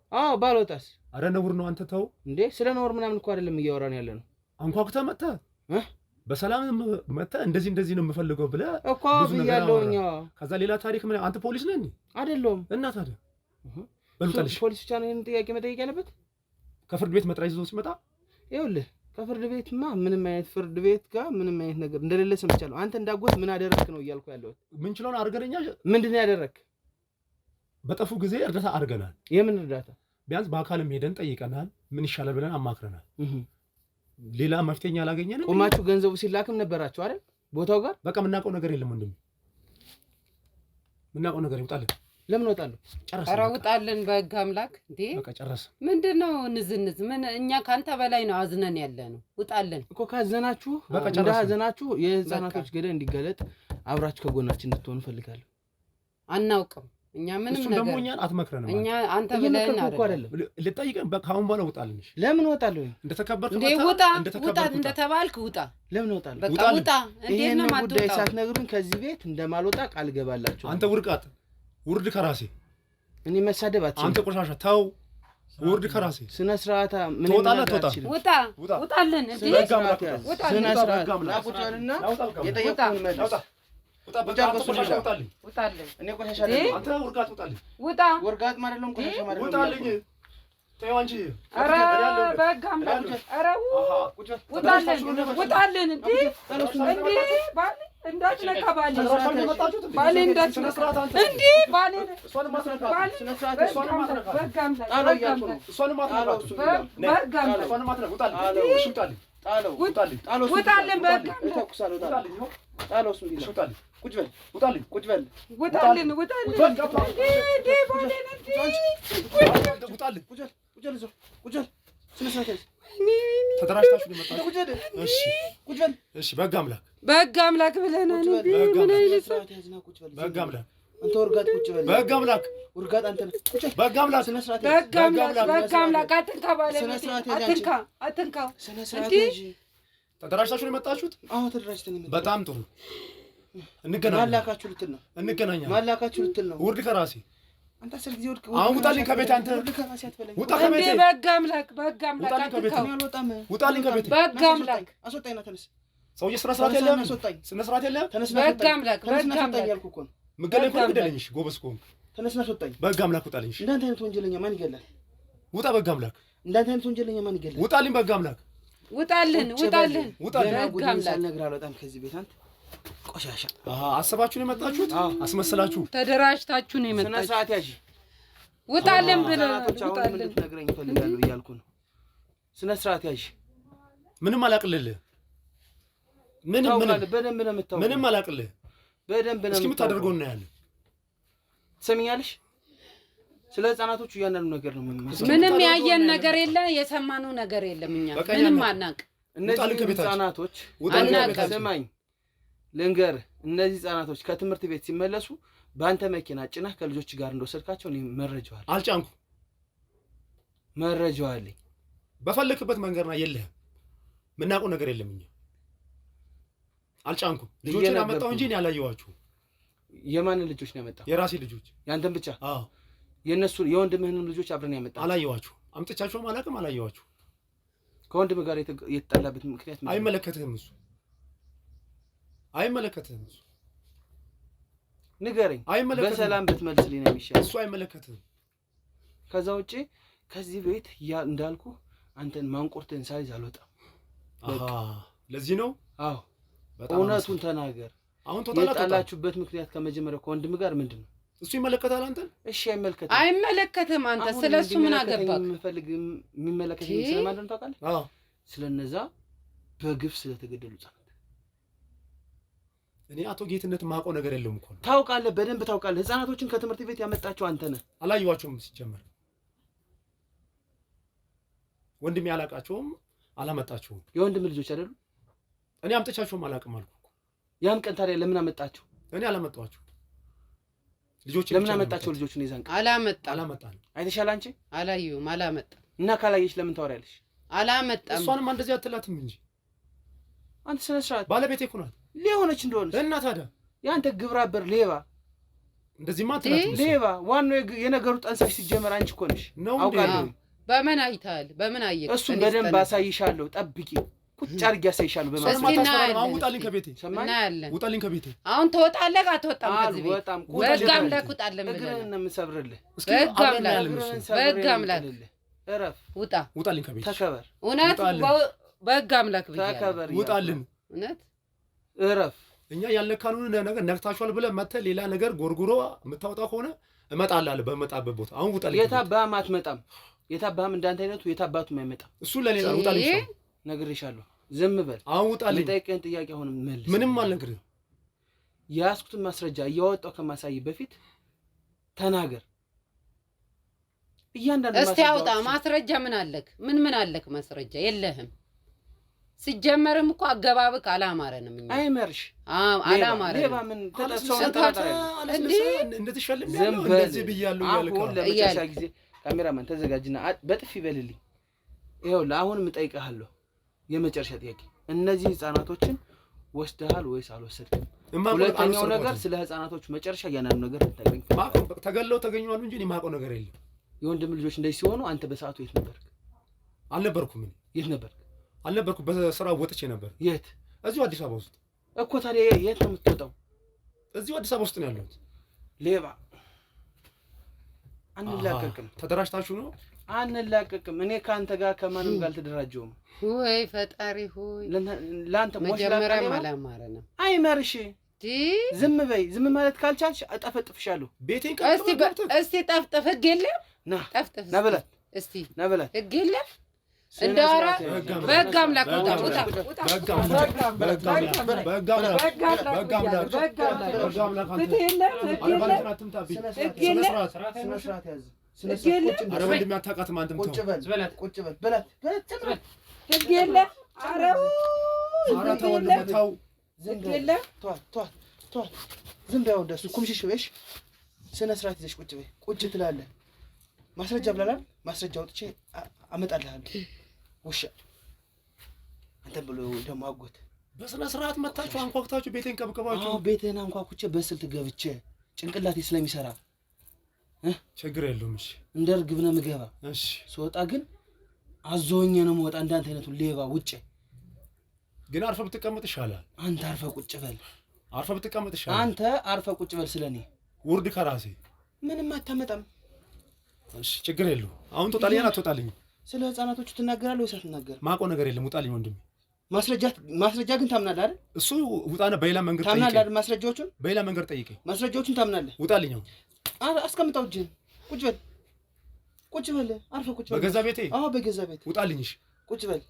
ባልወጣስ? አረ ነውር ነው። አንተ ተው እንዴ። ስለ ነውር ምናምን እኮ አይደለም እያወራን ያለ ነው። አንኳኩተህ መጥተህ በሰላም መጥተህ እንደዚህ ነው የምፈልገው ብለህ እኮ ብያለሁኝ። ከዛ ሌላ ታሪክ ምን? አንተ ፖሊስ ነህ እንዴ? አይደለሁም። እና ታዲያ በልጣልሽ ፖሊስ ብቻ ነው ይሄን ጥያቄ መጠየቅ ያለበት? ከፍርድ ቤት መጥሪያ ይዞ ሲመጣ ይኸውልህ ከፍርድ ቤትማ ምንም አይነት ፍርድ ቤት ጋር ምንም አይነት ነገር እንደሌለ ሰምቻለሁ። አንተ እንዳጎት ምን አደረክ ነው እያልኩ ያለሁት። ምን ችለውን አድርገንኛ። ምንድን ነው ያደረክ? በጠፉ ጊዜ እርዳታ አድርገናል። የምን እርዳታ? ቢያንስ በአካልም ሄደን ጠይቀናል። ምን ይሻላል ብለን አማክረናል። ሌላ መፍትሄኛ አላገኘንም። ቆማችሁ ገንዘቡ ሲላክም ነበራችሁ አይደል? ቦታው ጋር በቃ የምናውቀው ነገር የለም ወንድም፣ የምናውቀው ነገር ይውጣልን። ለምን እወጣለሁ? ጨረስ። ኧረ ውጣልን በሕግ አምላክ እንዴ! በቃ ጨረስ። ምንድነው ንዝንዝ? ምን እኛ ካንተ በላይ ነው አዝነን ያለ ነው። ውጣልን እኮ ካዘናችሁ፣ እንዳዘናችሁ የህፃናቶች ገዳይ እንዲገለጥ አብራችሁ ከጎናችን እንድትሆኑ ፈልጋለሁ። አናውቅም እኛ ምንም ነገር ደግሞ እኛን አትመክረንም። እኛ አንተ ብለህን አይደለም ልጠይቀን። በቃ አሁን በኋላ ውጣልን። እሺ ለምን እወጣለሁ? እንደተከበርክ እንዴ ውጣ፣ እንደተባልክ ውጣ። ለምን እወጣለሁ? በቃ ውጣ። እንዴት ነው ማትወጣው? ጉዳይ ሳትነግሩኝ ከዚህ ቤት እንደማልወጣ ቃል ገባላችሁ። አንተ ውርቃት፣ ውርድ ከራሴ። እኔ መሳደብ አትችልም። አንተ ቆሻሻ ተው፣ ውርድ ከራሴ። ስነ ስርዓት ምን ማለት ውጣ፣ ውጣልን። እንዴ ስነ ስርዓት ስነ ስርዓት ላቁጫልና የጠየቁን መልስ ውጣልኝ። እኔ ቆሻሻ አይደለም። አንተ ውርጋት ውጣልኝ። ውጣ። ውርጋት ማለት ነው ቆሻሻ ማለት ነው። ውጣልኝ። ተይው አንቺ። ኧረ በሕግ አምላክ ኧረ ውጣልን። እንዴ ባሌ እንዳትነካ፣ ባሌ እንዳትነካ። እንዴ ባሌ ውጣልን። ተደራጅታችሁ የመጣችሁት? እሺ በሕግ አምላክ በሕግ አምላክ ብለናል። ምን አይነት በሕግ አምላክ አንተ ወርጋት ቁጭ በል። በሕግ አምላክ ወርጋት አንተ በሕግ አምላክ ስነ ስርዓት በሕግ አምላክ አትንካ፣ ባለቤቴ አትንካ። ስነ ስርዓት ተደራጅታችሁ ነው የመጣችሁት? አዎ ተደራጅተን የመጣችሁት። በጣም ጥሩ። እንገናኛለን። ማላካችሁ ልትል ነው። እንገናኛለን። ማላካችሁ ልትል ነው። ውርድ ከራሴ። አንተ አስር ጊዜ ውርድ አሁን ውጣልኝ ከቤቴ። አንተ ውርድ ከራሴ አትበለኝ። ውጣ ከቤቴ። በሕግ አምላክ አትንካው። አልወጣም። ውጣልኝ ከቤቴ። በሕግ አምላክ አስወጣኝ ነው። ተነስ። ሰውዬ ስነ ስርዓት የለም። ስነ ስርዓት የለም። በሕግ አምላክ ያልኩህ እኮ ነው። ምገለኝ እኮ ግደለኝ። እሺ ጎበዝ ከሆንክ ተነስና አስወጣኝ። በሕግ አምላክ ውጣልኝ። እሺ እንዳንተ አይነት ወንጀለኛ ማን ይገላል? ውጣ በሕግ አምላክ። እንዳንተ አይነት ወንጀለኛ ማን ይገላል? ውጣልኝ በሕግ አምላክ። ውጣልን። በሕግ አምላክ ሳልነግርህ አልወጣም ከዚህ ቤት። አንተ ቆሻሻ። አስባችሁ ነው የመጣችሁት? አስመሰላችሁ። ተደራጅታችሁ ነው የመጣችሁት። ስነ ስርዓት ያዥ። ውጣልን ብለህ ውጣልን ልትነግረኝ እፈልጋለሁ እያልኩ ነው። ስነ ስርዓት ያዥ። ምንም አላቅልልህ። በደንብ ነው የምታውቀው። ምንም አላቅልህ። በደንብ ነው እስኪ የምታደርገው እናያለን። ትሰሚኛለሽ? ስለ ህፃናቶቹ እያንዳንዱ ነገር ነው ምንም ያየን ነገር የለ፣ የሰማነው ነገር የለም። እኛ ምንም አናውቅ። እነዚህ ህፃናቶች ስማኝ ልንገርህ፣ እነዚህ ህፃናቶች ከትምህርት ቤት ሲመለሱ በአንተ መኪና ጭነህ ከልጆች ጋር እንደወሰድካቸው እኔ መረጃው አለኝ። አልጫንኩ። መረጃው አለኝ። በፈለክበት መንገድና የለህም። ምናውቀው ነገር የለም። እኛ አልጫንኩም። ልጆችን አመጣው እንጂ እኔ አላየኋቸውም። የማንን ልጆች ነው ያመጣው? የራሴ ልጆች። ያንተን ብቻ? አዎ። የነሱ የወንድምህንም ልጆች አብረን ያመጣው? አላየኋቸው። አምጥቻቸውም አላውቅም። አላየኋቸው። ከወንድምህ ጋር የተጣላበት ምክንያት ምን? አይመለከትህም እሱ። አይመለከትህም እሱ። ንገረኝ። በሰላም ብትመልስልኝ ነው የሚሻለው። እሱ አይመለከትም። ከዛ ውጪ ከዚህ ቤት እንዳልኩ አንተን ማንቆርተን ሳይዝ አልወጣም። ለዚህ ነው። አዎ እውነቱን ተናገር። አሁን የጣላችሁበት ምክንያት ከመጀመሪያው ከወንድም ጋር ምንድን ነው? እሱ ይመለከታል አንተን? እሺ አይመለከትም። አይመለከትም። አንተ ስለሱ ምን አገባህ? የሚመለከተኝ ስለማን ነው ታውቃለህ? አዎ ስለነዛ በግፍ ስለተገደሉ ህጻናት። እኔ አቶ ጌትነት ማውቀው ነገር የለውም እኮ። ታውቃለህ፣ በደንብ ታውቃለህ። ህጻናቶችን ከትምህርት ቤት ያመጣቸው አንተ ነህ። አላየኋቸውም። ሲጀመር ወንድሜ አላውቃቸውም፣ አላመጣቸውም። የወንድም ልጆች አይደሉ? እኔ አምጥቻቸውም አላውቅም አልኩ። ያን ቀን ታዲያ ለምን አመጣቸው? እኔ አላመጣኋቸው። ልጆች ለምን አመጣቸው? ልጆቹን ይዛን ቀን አላመጣም። አይተሻል አንቺ? አላየሁም፣ አላመጣም። እና ካላየሽ ለምን ታወሪያለሽ? አላመጣም። እሷንም እንደዚህ አትላትም እንጂ አንተ ስነ ስርዓት። ባለቤቴ እኮ ናት። ሊሆነች እንደሆነ እና ታዲያ ያንተ ግብረ አበር ሌባ፣ እንደዚህማ አትላትም። ሌባ ዋናው የነገሩ ጠንሳሽ ሲጀመር አንቺ እኮ ነሽ። አውቃለሁ። በምን አይተሃል? በምን አየህ? እሱን በደንብ አሳይሻለሁ። ጠብቂ፣ ቁጭ አድርጌ አሳይሻለሁ። አሁን ውጣልኝ ከቤቴ። እናያለን። ውጣልኝ ከቤቴ። አሁን ትወጣለህ አትወጣም? ከዚህ ቤት በጣም በሕግ አምላክ ውጣልኝ ብለህ እግርህን ነው የምሰብርልህ። በሕግ አምላክ እረፍ። ውጣ። ውጣልኝ ከቤት። ተከበር። እውነት በሕግ አምላክ ብያለሁ። ተከበር። ውጣልን። እውነት እረፍ። እኛ ያልነካኑን ነገር ነክታችኋል ብለህ መተህ ሌላ ነገር ጎርጉሮ የምታወጣ ከሆነ እመጣልሃለሁ በመጣበት ቦታ። አሁን ውጣልኝ። የታባህም አትመጣም። የታባህም እንዳንተ አይነቱ የታባቱም አይመጣም። እሱ ለሌላ ውጣልኝ። ነግሬሻለሁ። ዝም በል። አሁን ውጣልኝ። የምጠይቅህን ጥያቄ አሁን መልስ። ምንም አልነግርህም። የያዝኩትን ማስረጃ እያወጣሁ ከማሳይ በፊት ተናገር። እያንዳንዱ እስቲ አውጣ ማስረጃ። ምን አለክ? ምን አለክ? ማስረጃ የለህም። ሲጀመርም እኮ አገባብክ አላማረንም። እኛ አይመርሽ አላማረንም። ሌባ ምን ተጠሰው ተጣጣሪ እንደተሸልም ያለው እንደዚህ ብያለሁ ያልከው። አሁን ለመጨረሻ ጊዜ ካሜራማን ተዘጋጅና በጥፊ በልልኝ። ይኸውልህ አሁን እጠይቅሃለሁ የመጨረሻ ጥያቄ፣ እነዚህ ህፃናቶችን ወስደሃል ወይስ አልወሰድክም? ሁለተኛው ነገር ስለ ህፃናቶቹ መጨረሻ ያናኑ ነገር ተጠቅኝ። ተገለው ተገኘዋል እንጂ እኔ የማውቀው ነገር የለም። የወንድም ልጆች እንደዚህ ሲሆኑ አንተ በሰዓቱ የት ነበርክ? አልነበርኩም። እኔ የት ነበርክ? አልነበርኩም። በስራ ወጥቼ ነበር። የት? እዚሁ አዲስ አበባ ውስጥ እኮ። ታዲያ የት ነው የምትወጣው? እዚሁ አዲስ አበባ ውስጥ ነው ያለሁት። ሌባ አንላቀቅም። ተደራጅታችሁ ነው? አንላቀቅም። እኔ ከአንተ ጋር ከማንም ጋር አልተደራጀሁም። ወይ ፈጣሪ ሆይ፣ ለአንተ መጀመሪያ አላማረንም። አይመርሽ። ዝም በይ። ዝም ማለት ካልቻልሽ አጠፈጥፍሻለሁ። ቤቴን እስቲ ጠፍጥፍ። ህግ የለም። ና ጠፍጥፍ። ና በላት። እስቲ ና በላት። ህግ የለም። እንዳወራ በሕግ አምላክ ውጣ። ዝም በይው። እንደሱ ኩምሽሽ በይሽ። ስነ ስርዓት ይዘሽ ቁጭ በይ። ቁጭ ትላለህ። ማስረጃ ብላላል። ማስረጃ አውጥቼ አመጣልሃለሁ። ውሻ አንተ ብሎ ደግሞ አጎት በስነ ስርዓት መታችሁ አንኳኩታችሁ ቤቴን ከብከባችሁ። አዎ ቤቴን አንኳኩቼ በስልት ገብቼ ጭንቅላቴ ስለሚሰራ ችግር የለውም። እሺ እንደ እርግብ ነው የምገባ። እሺ ስወጣ ግን አዞኝ ነው የምወጣ። እንዳንተ አይነቱ ሌባ ውጭ ግን አርፈህ ብትቀመጥ ይሻላል። አንተ አርፈህ ቁጭ በል። አርፈህ ብትቀመጥ ይሻላል። አንተ አርፈህ ቁጭ በል። ስለኔ ውርድ ከራሴ ምንም አታመጣም። እሺ ችግር የለውም። አሁን ትወጣልኝ አትወጣልኝ? ስለ ህፃናቶቹ ትናገራለህ ወይስ አትናገርም? ማውቀው ነገር የለም። ውጣልኝ ወንድሜ። ማስረጃ ግን ታምናለህ አይደል? እሱ ውጣና በሌላ መንገድ ጠይቀኝ። ታምናለህ አይደል? ማስረጃዎቹን በሌላ መንገድ ጠይቀኝ። ማስረጃዎቹን ታምናለህ? ውጣልኝ። አስቀምጠው እጅህን። ቁጭ በል። ቁጭ በል። አርፈህ ቁጭ በል። በገዛ ቤቴ? አዎ በገዛ ቤቴ። ውጣልኝ። እሺ ቁጭ በል።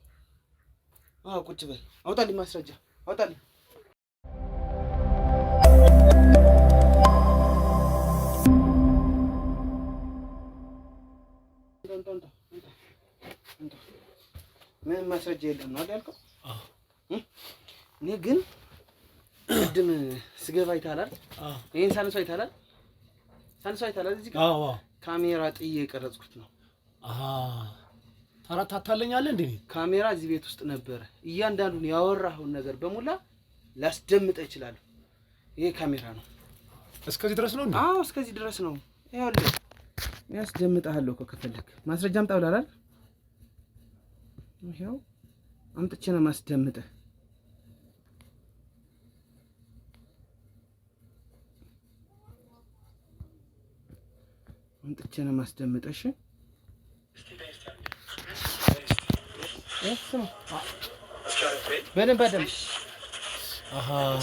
አዎ ቁጭ በል። አውጣልኝ ማስረጃ አውጣልኝ። ምን ማስረጃ የለም ነው ያልከው? እኔ ግን ቅድም ስገባ አይተሃል? ይሄን ሳንሶ አይተሃል? ሳንሶ አይተሃል? እዚህ ጋር ካሜራ ጥዬ የቀረጽኩት ነው። ታታለኛለህ እንዴ? ካሜራ እዚህ ቤት ውስጥ ነበረ። እያንዳንዱን ያወራኸውን ነገር በሙላ ላስደምጠህ እችላለሁ። ይሄ ካሜራ ነው። እስከዚህ ድረስ ነው እንዴ? አዎ እስከዚህ ድረስ ነው። ይኸውልህ ያስደምጥሃለሁ እኮ ከፈለክ። ማስረጃ አምጣ ብለሃል። ይሄው አምጥቼ ነው ማስደምጥህ። ምን አምጥቼ ነው ማስደምጠሽ። በደንብ አዳምጥ።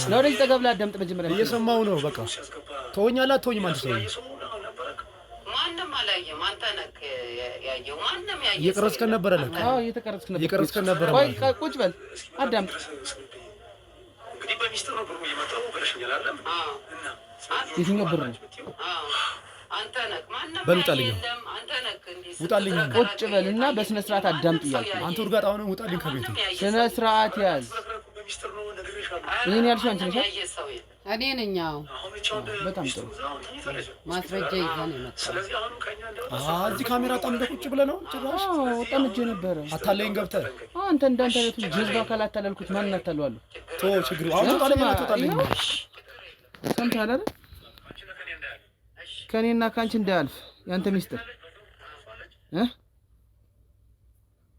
ነው ወደዚህ ጠጋ ብለህ አዳምጥ። መጀመሪያ እየሰማሁ ነው። በቃ ተወኛለህ አትወኝም? አንተ ሰው ማንም አላየም። አንተ ነህ ያየው። ማንም ያየው እየቀረጽከን ነበረ ለካ። አዎ እየተቀረጽከን ነበር። ቆይ ቁጭ በል አዳምጥ። እንግዲህ በሚስጥር ነው ብሩ የመጣው ብለሽኛል አይደል? የትኛው ብር ነው? አንተ ነህ። ማንም በልጣልኝ። አንተ ነህ። ውጣልኝ። ቁጭ በልና በስነ ስርዓት አዳምጥ እያልኩ። አንተ ውርጋጥ አሁን ውጣልኝ ከቤቴ። ስነ ስርዓት ያዝ። ይሄን ያልሽው አንቺ ነሽ? እኔ ነኝ። አዎ በጣም ጥሩ ማስረጃ ይዘን አሃ እዚህ ካሜራ ጠምደህ ቁጭ ብለህ ነው ጭራሽ? አዎ ጠምጄ ነበረ። አታለኝ ገብተህ አንተ እንዳንተ አይነቱ ጀዝባ ካላታለልኩት ማን አታለዋለሁ? ቶ ችግር አሁን ውጣልኝ። ሰምተሃል አይደል? ከኔና ካንቺ እንዳያልፍ ያንተ ሚስጥር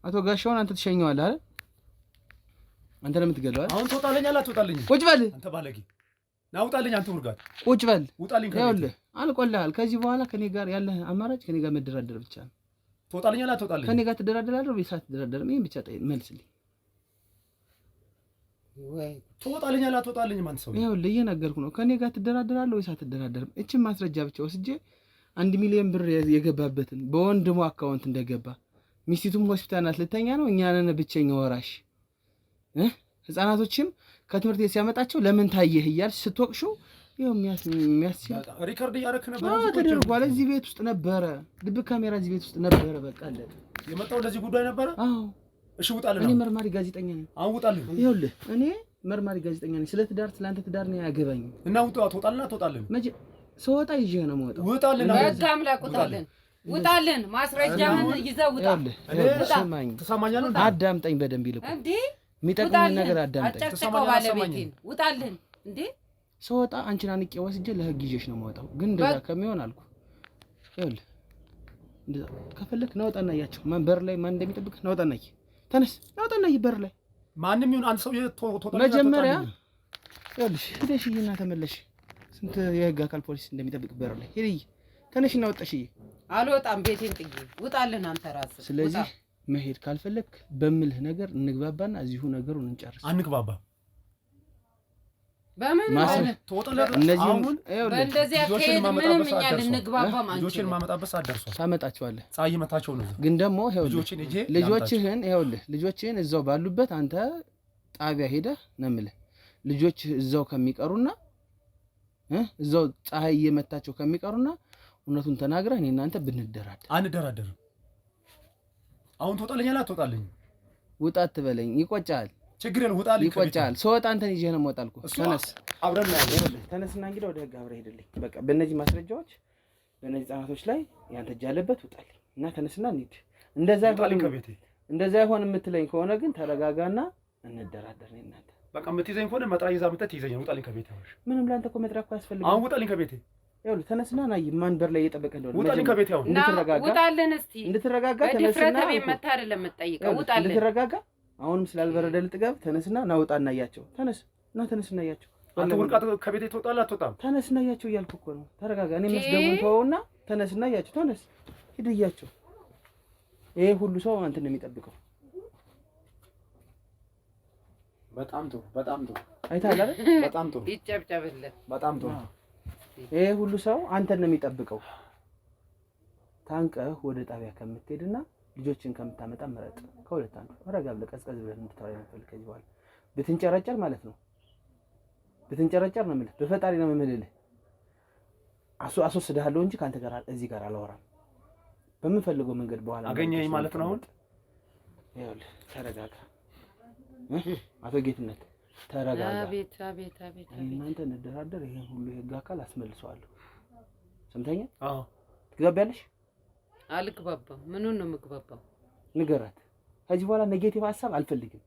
አቶ ጋሻውን አንተ ትሸኘዋለህ አይደል? አንተ ለምን ትገለዋለህ? አሁን ትወጣለኛለህ አትወጣልኝ? ቁጭ በል አንተ ባለጌ ና ውጣልኝ። አንተ ውርጋት ቁጭ በል ውጣልኝ። ይኸውልህ አልቆልሃል። ከዚህ በኋላ ከኔ ጋር ያለህ አማራጭ ከኔ ጋር መደራደር ብቻ ነው። ትወጣልኛለህ አትወጣልኝ? ከኔ ጋር ትደራደራለህ ወይስ አትደራደርም? ይሄን ብቻ መልስልኝ። ወይ ትወጣልኛለህ አትወጣልኝም? አንተ ሰው ይኸውልህ እየነገርኩህ ነው። ከኔ ጋር ትደራደራለህ ወይስ አትደራደርም? እቺን ማስረጃ ብቻ ወስጄ 1 ሚሊዮን ብር የገባበትን በወንድሙ አካውንት እንደገባ ሚስቱም ሆስፒታል ናት ልተኛ ነው። እኛ ነን ብቸኛው ወራሽ። ህፃናቶችም ከትምህርት ቤት ሲያመጣቸው ለምን ታየህ እያልሽ ስትወቅሹ ይኸው የሚያስችል ሪከርድ እያደረክ ነበር። ተደርጓል። እዚህ ቤት ውስጥ ነበረ፣ ድብቅ ካሜራ እዚህ ቤት ውስጥ ነበረ። በቃ አለቀ። የመጣው ለዚህ ጉዳይ ነበረ። አዎ እሺ ውጣልኝ። እኔ መርማሪ ጋዜጠኛ ነኝ። አሁን ውጣልኝ። ይኸውልህ እኔ መርማሪ ጋዜጠኛ ነኝ። ስለ ትዳር ስለአንተ ትዳር ነው ያገባኝ። እና ውጣ ትወጣልና አትወጣልኝ? ስወጣ ይዤ ነው የምወጣው። ውጣልን። በህግ አምላክ ውጣልን፣ ውጣልን። ማስረጃውን ይዘህ ውጣ። ስማኝ፣ ትሰማኛለህ? አዳምጠኝ በደንብ ይልቁ እንዴ የሚጠቅመኝ ነገር አዳምጠኝ። አጨቅጭቀው ባለቤቴን ውጣልን። እንዴ ስወጣ አንቺን አንቄ ወስጄ ለህግ ይዤሽ ነው የምወጣው። ግን እንደዛ ከሚሆን አልኩ ይኸውልህ እንደዛ ከፈለክ ናውጣና እያቸው ማን በር ላይ ማን እንደሚጠብቅ ናውጣና እይ። ተነስ ናውጣና እይ በር ላይ ማንም ይሁን አንድ ሰው ተወጣ። መጀመሪያ ይኸውልሽ ሂደሽ እና ተመለሽ። ስንት የህግ አካል ፖሊስ እንደሚጠብቅ በር ላይ ሄደይ ተነሽና ወጣሽ። አልወጣም፣ ቤቴን ጥዬ ውጣልን አንተ ራስህ። ስለዚህ መሄድ ካልፈለክ በምልህ ነገር እንግባባና እዚሁ ነገሩን እንጨርስ። አንግባባ በምን ማለት ተወጣለህ? አሁን በእንደዚህ አካሄድ ምንም እኛ ልንግባባም አንችልም። ልጆችን ማመጣበት ሰዓት ደርሷል። ታመጣቸዋለህ። ፀሐይ መታቸው ነው። ግን ደግሞ ልጆችን ልጆችህን እዛው ባሉበት አንተ ጣቢያ ሄደህ ነው የምልህ። ልጆች እዛው ከሚቀሩና እዛው ፀሐይ እየመታቸው ከሚቀሩና እውነቱን ተናግረህ እኔ እናንተ ብንደራደር። አንደራደርም። አሁን ትወጣልኛለህ አትወጣልኝ? ውጣ አትበለኝ፣ ይቆጫል። ችግር የለም ውጣልኝ። ይቆጫል። ስወጣ አንተን ይዤ ነው የምወጣ አልኩህ። ተነስ፣ አብረን ነው ያለው። ተነስና እንግዲህ ወደ ህግ አብረህ ሄድልኝ። በቃ በእነዚህ ማስረጃዎች በእነዚህ ህጻናቶች ላይ ያንተ እጅ አለበት። ውጣልኝ እና ተነስና እንሂድ። እንደዛ ይሆን የምትለኝ ከሆነ ግን ተረጋጋና እንደራደር ነው እናንተ። በቃ የምትይዘኝ ከሆነ መጥሪያ ይዛ መጥተህ ትይዘኛለህ። ውጣልኝ ከቤቴ። ምንም ለአንተ እኮ መጥሪያ እኮ አያስፈልግም። አሁን ውጣልኝ ከቤቴ። ይኸውልህ ተነስና ና ማን በር ላይ እየጠበቀ እንደሆነ ውጣልኝ ከቤቴ። አሁን ውጣልን። እስቲ እንድትረጋጋ ተነስና ቤት መታ አይደለም የምትጠይቀው። ውጣልን እንድትረጋጋ። አሁንም ስላልበረደ ልጥገብ። ተነስና ና ውጣና እያቸው። ተነስና እያቸው። አንተ ውርቃት ከቤቴ ትወጣለህ አትወጣም? ተነስና እያቸው እያልኩ እኮ ነው። ተረጋጋ። እኔ መስደቡን ተወውና ተነስና እያቸው። ተነስ ሂድ እያቸው። ይሄ ሁሉ ሰው አንተ ነው የሚጠብቀው። በጣም ጥሩ፣ በጣም ጥሩ። አይተሃል አይደል? በጣም ጥሩ። ይጨብጨብልህ። በጣም ጥሩ። ይሄ ሁሉ ሰው አንተን ነው የሚጠብቀው። ታንቀህ ወደ ጣቢያ ከምትሄድና ልጆችን ከምታመጣ ምረጥ። ከሁለት አንዱ ረጋ ብለህ ቀዝቀዝ ብለህ እንድታወራ ነው። ከዚህ በኋላ ብትንጨረጨር ማለት ነው። ብትንጨረጨር ነው የምልህ። በፈጣሪ ነው የምልህ። አስወስድሃለሁ እንጂ ካንተ ጋር እዚህ ጋር አላወራም። በምንፈልገው መንገድ በኋላ አገኘኝ ማለት ነው። አሁን ይኸውልህ ተረጋጋ። አቶ ጌትነት ተረጋጋ። አቤት እናንተ እንደራደር። ይሄን ሁሉ የህግ አካል አስመልሰዋለሁ። ሰምተኛ? አዎ። ትግባቢያለሽ? አልግባባም። ምኑን ነው የምግባባው? ንገራት። ከዚህ በኋላ ኔጌቲቭ ሀሳብ አልፈልግም።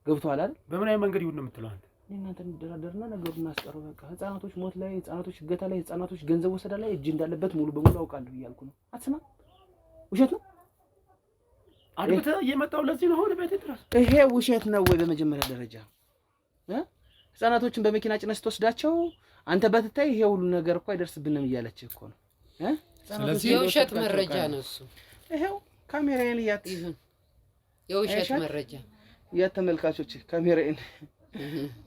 ገብቶሃል አይደል? በምን አይነት መንገድ ይሁን ነው የምትለው አንተ? እናንተ እንደራደርና ነገሩን እናስቀረው። በቃ ህፃናቶች ሞት ላይ፣ ህፃናቶች እገታ ላይ፣ ህፃናቶች ገንዘብ ወሰዳ ላይ እጅ እንዳለበት ሙሉ በሙሉ አውቃለሁ እያልኩ ነው። አትሰማም? ውሸት ነው። አድብተህ እየመጣሁ ለዚህ ነው ወደ ቤቴ ድረስ። ይሄ ውሸት ነው ወይ? በመጀመሪያ ደረጃ ህፃናቶችን በመኪና ጭነህ ስትወስዳቸው አንተ በትታይ ይሄ ሁሉ ነገር እኮ አይደርስብንም እያለችህ እኮ ነው። ስለዚህ የውሸት መረጃ ነው እሱ። ይሄው ካሜራዬን እያት ይሁን የውሸት መረጃ ተመልካቾች ካሜራዬን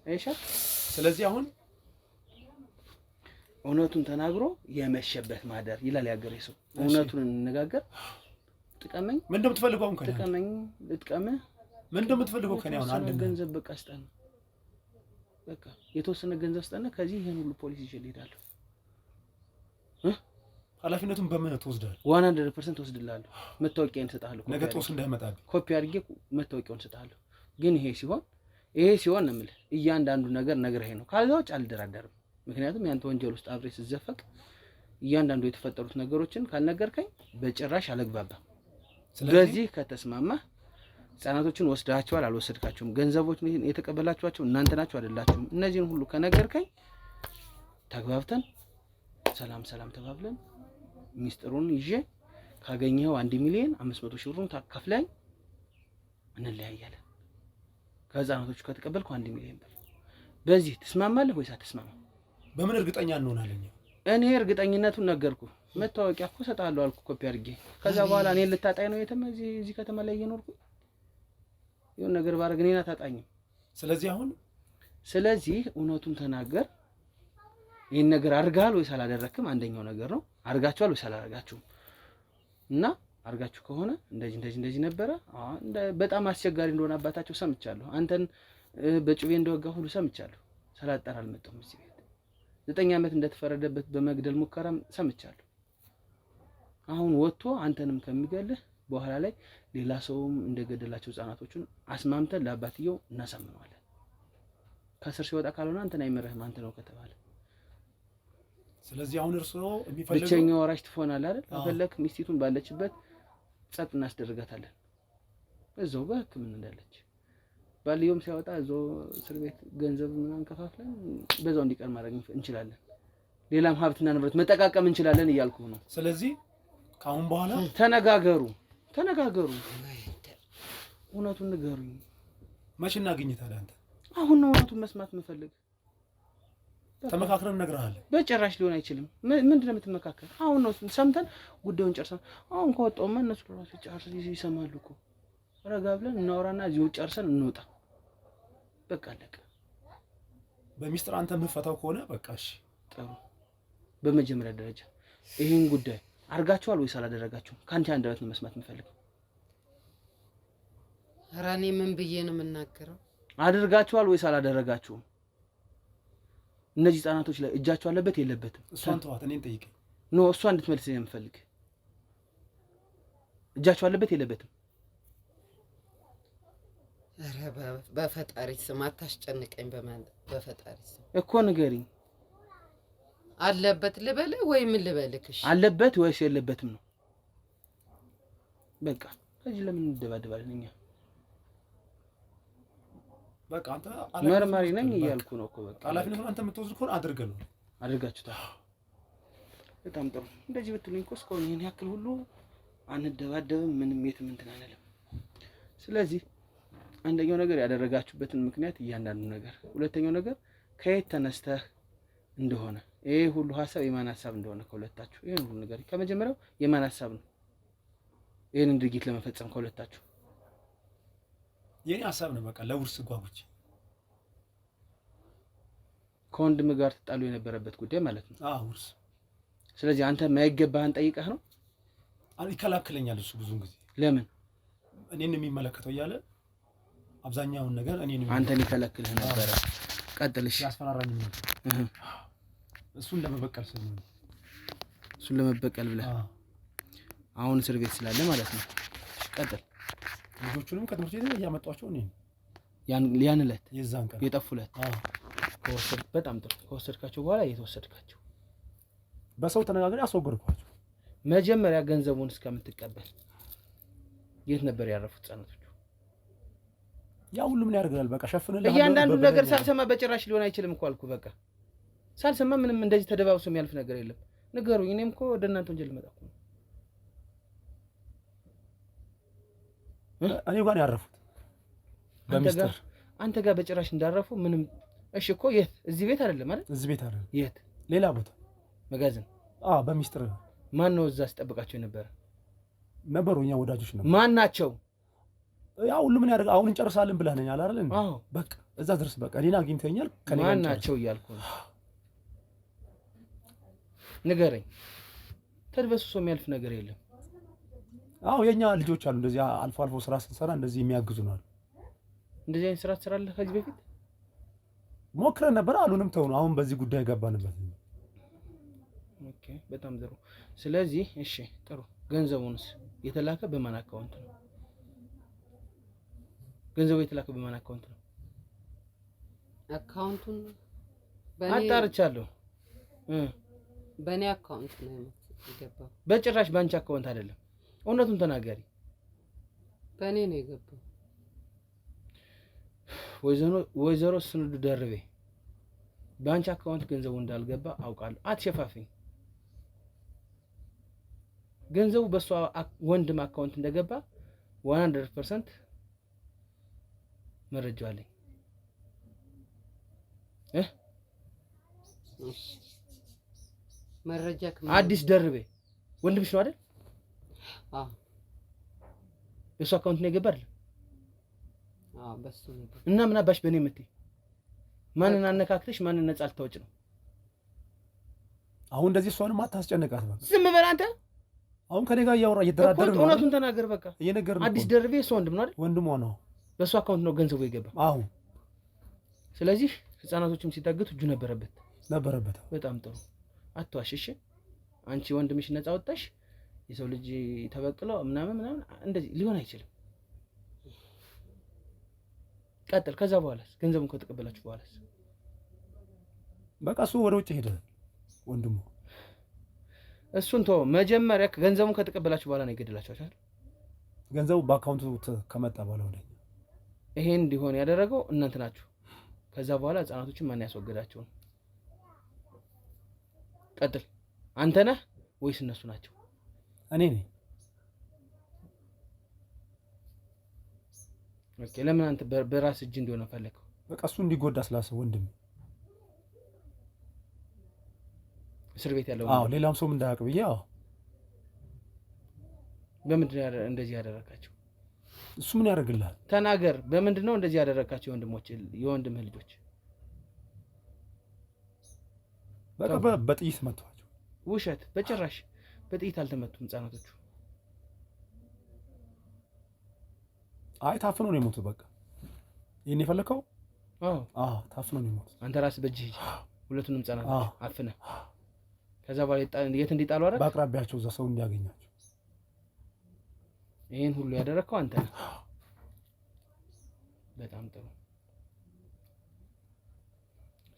አይሻት። ስለዚህ አሁን እውነቱን ተናግሮ የመሸበት ማደር ይላል ያገሬ ሰው። እውነቱን እንነጋገር። ጥቀመኝ ምን እንደምትፈልገው አሁን ከኔ ጥቀመኝ ልጥቀምህ ምን እንደምትፈልገው ከኔ አሁን አንድ ገንዘብ በቃ ስጠን፣ በቃ የተወሰነ ገንዘብ ስጠን። ከዚህ ይሄን ሁሉ ፖሊስ ይዤ እሄዳለሁ። ኃላፊነቱን በምን ትወስዳለህ? 100% ወስድልሃለሁ። መታወቂያን እሰጥሃለሁ። ነገ ጦስ እንዳይመጣብኝ ኮፒ አድርጌ መታወቂያውን እሰጥሃለሁ። ግን ይሄ ሲሆን ነው የምልህ እያንዳንዱ ነገር ነግረኸኝ ነው። ካልዛ ውጭ አልደራደርም። ምክንያቱም ያንተ ወንጀል ውስጥ አብሬ ስዘፈቅ እያንዳንዱ የተፈጠሩት ነገሮችን ካልነገርከኝ በጭራሽ አልግባባም። ስለዚህ ከተስማማህ ህጻናቶችን ወስዳቸዋል አልወሰድካቸውም፣ ገንዘቦችን የተቀበላችኋቸው እናንተ ናችሁ አይደላችሁም፣ እነዚህን ሁሉ ከነገርከኝ ተግባብተን ሰላም ተባብለን ሚስጥሩን ይዤ ካገኘኸው 1,500,000 ብሩን ታካፍለኝ እንለያያለን። ከህጻናቶቹ ከተቀበልኩ 1,000,000 ብር። በዚህ ትስማማለህ ወይስ አትስማማም? በምን እርግጠኛ እንሆናለን? እኔ እርግጠኝነቱን ነገርኩ። መታወቂያ እኮ እሰጥሃለሁ አልኩ ኮፒ አድርጌ። ከዛ በኋላ እኔን ልታጣኝ ነው እዚህ ከተማ ላይ እየኖርኩ ይሁን ነገር ባረግ እኔን አታጣኝም። ስለዚህ እውነቱን ተናገር። ይሄን ነገር አድርጋል ወይስ አላደረክም? አንደኛው ነገር ነው። አድርጋችኋል ወይስ አላደረጋችሁም? እና አድርጋችሁ ከሆነ እንደዚህ ነበረ። በጣም አስቸጋሪ እንደሆነ አባታቸው ሰምቻለሁ። አንተን በጩቤ እንደወጋ ሁሉ ሰምቻለሁ። ሰላጣር አልመጣሁም እዚህ ቤት 9 ዓመት እንደተፈረደበት በመግደል ሙከራም ሰምቻለሁ። አሁን ወጥቶ አንተንም ከሚገልህ በኋላ ላይ ሌላ ሰውም እንደገደላቸው ህጻናቶቹን አስማምተን ለአባትየው እናሳምነዋለን። ከስር ሲወጣ ካልሆነ አንተን አይመረህም አንተ ነው ከተባለ። ስለዚህ አሁን እርስዎ የሚፈልገው ብቸኛው ወራሽ ትሆናለህ አይደል? ከፈለክ ሚስቲቱን ባለችበት ጸጥ እናስደርጋታለን፣ እዛው በህክምና እንዳለች። ባልየውም ሲያወጣ እዛው እስር ቤት ገንዘብ ምናምን ከፋፍለን በዛው እንዲቀር ማድረግ እንችላለን። ሌላም ሀብትና ንብረት መጠቃቀም እንችላለን እያልኩ ነው። ስለዚህ ካሁን በኋላ ተነጋገሩ፣ እውነቱን ንገሩኝ። መቼ እናገኝታለን? አንተ አሁን ነው እውነቱን መስማት የምፈልግ። ተመካክረን እነግርሃለሁ። በጭራሽ ሊሆን አይችልም። ምንድነው የምትመካከል? አሁን ነው ሰምተን ጉዳዩን ጨርሰን አሁን ከወጣውማ እነሱ ራሱ ጨርሰው ይሰማሉ እኮ። ረጋ ብለን እናወራና እዚሁ ጨርሰን እንውጣ። በቃ አለቀ። በሚስጥር አንተ የምትፈታው ከሆነ በቃ እሺ ጥሩ። በመጀመሪያ ደረጃ ይሄን ጉዳይ አርጋችኋል ወይስ አላደረጋችሁም? ካንተ አንደበት ነው መስማት የምፈልገው። ኧረ እኔ ምን ብዬ ነው የምናገረው? አድርጋችኋል ወይስ አላደረጋችሁም? እነዚህ ህጻናቶች ላይ እጃቸው አለበት የለበትም? እሷን ተዋት፣ እኔን ጠይቀኝ። እሷ እንድትመልስ የምፈልግ እጃቸው አለበት የለበትም? ኧረ በፈጣሪ ስም አታስጨንቀኝ። በፈጣሪ ስም እኮ ንገሪኝ። አለበት ልበልህ ወይ ምን ልበልክሽ? አለበት ወይስ የለበትም ነው? በቃ ከዚህ ለምን እንደባደባለን እኛ? በቃ አንተ መርማሪ ነኝ እያልኩ ነው እኮ። በቃ ኃላፊነቱን አንተ የምትወስድ ከሆነ አድርገህ ነው። አድርጋችሁታል። በጣም ጥሩ። እንደዚህ ብትሉኝ እኮ እስካሁን ይሄን ያክል ሁሉ አንደባደብም፣ ምንም የትም እንትን አንልም። ስለዚህ አንደኛው ነገር ያደረጋችሁበትን ምክንያት እያንዳንዱ ነገር፣ ሁለተኛው ነገር ከየት ተነስተህ እንደሆነ፣ ይሄ ሁሉ ሀሳብ የማን ሀሳብ እንደሆነ ከሁለታችሁ ይሄን ሁሉ ነገር ከመጀመሪያው የማን ሀሳብ ነው ይሄንን ድርጊት ለመፈጸም ከሁለታችሁ? የኔ ሀሳብ ነው። በቃ ለውርስ ጓጉቼ ከወንድም ጋር ተጣሉ የነበረበት ጉዳይ ማለት ነው። ውርስ። ስለዚህ አንተ የማይገባህን ጠይቀህ ነው? ይከላከለኛል እሱ ብዙውን ጊዜ። ለምን? እኔን የሚመለከተው እያለ አብዛኛውን ነገር አንተን ይከለክልህ ነበረ። ቀጥልሽ። ያስፈራራኝ ነበር። እሱን ለመበቀል ስለሆነ እሱን ለመበቀል ብለህ አሁን እስር ቤት ስላለ ማለት ነው። ቀጥል። ልጆቹንም ከትምህርት ቤት እያመጧቸው እኔ ያን ዕለት የዛን ቀን የጠፉ ዕለት በጣም ጥሩ። ከወሰድካቸው በኋላ የተወሰድካቸው በሰው ተነጋግሬ አስወገድኳቸው። መጀመሪያ ገንዘቡን እስከምትቀበል የት ነበር ያረፉት ህጻናቶቹ? ያ ሁሉ ምን ያደርጋል? በቃ ሸፍንልህ። እያንዳንዱ ነገር ሳልሰማ በጭራሽ ሊሆን አይችልም እኮ አልኩ። በቃ ሳልሰማ ምንም እንደዚህ ተደባብሶ የሚያልፍ ነገር የለም። ንገሩኝ። እኔም እኮ ወደ እናንተ ወንጀል ልመጣ እኮ ነው። እኔ ጋር ያረፉት በሚስጥር አንተ ጋር በጭራሽ እንዳረፉ ምንም። እሺ እኮ የት? እዚህ ቤት አይደለም አይደል? እዚህ ቤት አይደለም። የት? ሌላ ቦታ መጋዘን። በሚስጥር ማን ነው እዛ ሲጠብቃቸው ነበሩ? እኛ ወዳጆች ነበር። ማን ናቸው? ያው ሁሉ ምን ያደርግ አሁን እንጨርሳለን ብለኸኛል አይደል? አዎ በቃ እዛ ድረስ በቃ እኔን አግኝተኛል። ማን ናቸው እያልኩ ነው። ንገረኝ። ተድበስብሶ የሚያልፍ ነገር የለም። አዎ የኛ ልጆች አሉ እንደዚህ አልፎ አልፎ ስራ ስንሰራ እንደዚህ የሚያግዙን አሉ። እንደዚህ አይነት ስራ ትሰራለህ? ከዚህ በፊት ሞክረን ነበር አሉንም ተው ነው። አሁን በዚህ ጉዳይ ገባንበት። ኦኬ በጣም ጥሩ። ስለዚህ እሺ ጥሩ። ገንዘቡንስ የተላከ በማን አካውንት ነው? ገንዘቡ የተላከ በማን አካውንት ነው? አካውንቱን አጣርቻለሁ። በእኔ አካውንት ነው የገባው። በጭራሽ ባንቺ አካውንት አይደለም። እውነቱን ተናገሪ። በእኔ ነው የገባው። ወይዘሮ ስንዱ ደርቤ ባንቺ አካውንት ገንዘቡ እንዳልገባ አውቃለሁ። አትሸፋፊኝ። ገንዘቡ በሷ ወንድም አካውንት እንደገባ 100% መረጃ አለኝ። መረጃ አዲስ ደርቤ ወንድምሽ ነው አይደል? አዎ በሷ አካውንት ነው የገባ አይደል? አዎ በሱ ነው። እና ምን አባሽ በእኔ የምትይ? ማንን አነካክተሽ ማንን ነፃ ልታወጭ ነው? አሁን እንደዚህ እሷንም አታስጨንቃት። በቃ ዝም በል አንተ። አሁን ከኔ ጋር እያወራ እየተደራደረ ነው። እውነቱን ተናገር በቃ። እየነገርን አዲስ ደርቤ እሷ ወንድም ነው አይደል? ወንድሟ ነው። በሷ አካውንት ነው ገንዘቡ የገባ። አዎ ስለዚህ ህፃናቶችም ሲታገቱ እጁ ነበረበት። በጣም ጥሩ። አትዋሽ እሺ። አንቺ ወንድምሽ ነፃ ወጣሽ፣ የሰው ልጅ ተበቅለው ምናምን እንደዚህ ሊሆን አይችልም። ቀጥል። ከዛ በኋላስ ገንዘቡን ከተቀበላችሁ በኋላስ? በቃ እሱ ወደ ውጭ ሄደ ወንድሙ። እሱን ተው። መጀመሪያ ገንዘቡን ከተቀበላችሁ በኋላ ነው የገደላችሁ አይደል? ገንዘቡ በአካውንቱ ከመጣ በኋላ ወደ ይሄን እንዲሆን ያደረገው እናንተ ናችሁ። ከዛ በኋላ ህፃናቶችን ማን ያስወገዳቸው? ቀጥል። አንተ ነህ ወይስ እነሱ ናቸው? እኔ ነኝ። ኦኬ። ለምን አንተ በራስ እጅ እንዲሆን ፈለከው? በቃ እሱ እንዲጎዳ ስላሰብ ወንድም። እስር ቤት ያለው? አዎ ሌላም ሰው እንዳያውቅ ብዬ። አዎ በምንድን ነው እንደዚህ ያደረካቸው? እሱ ምን ያደርግልሃል? ተናገር። በምንድን ነው እንደዚህ ያደረካቸው? የወንድምህ ልጆች በቃ በጥይት መቷቸው። ውሸት። በጭራሽ በጥይት አልተመቱም ህፃናቶቹ። አይ ታፍኖ ነው የሞቱት። በቃ ይሄን የፈለከው? አዎ ታፍኖ ነው የሞቱት። አንተ ራስህ በእጅህ ሁለቱንም ህፃናቶች አፍነህ ከዛ በኋላ የት እንዲጣሉ አይደል? በአቅራቢያቸው እዛ ሰው እንዲያገኛቸው። ይሄን ሁሉ ያደረከው አንተ ነህ። በጣም ጥሩ።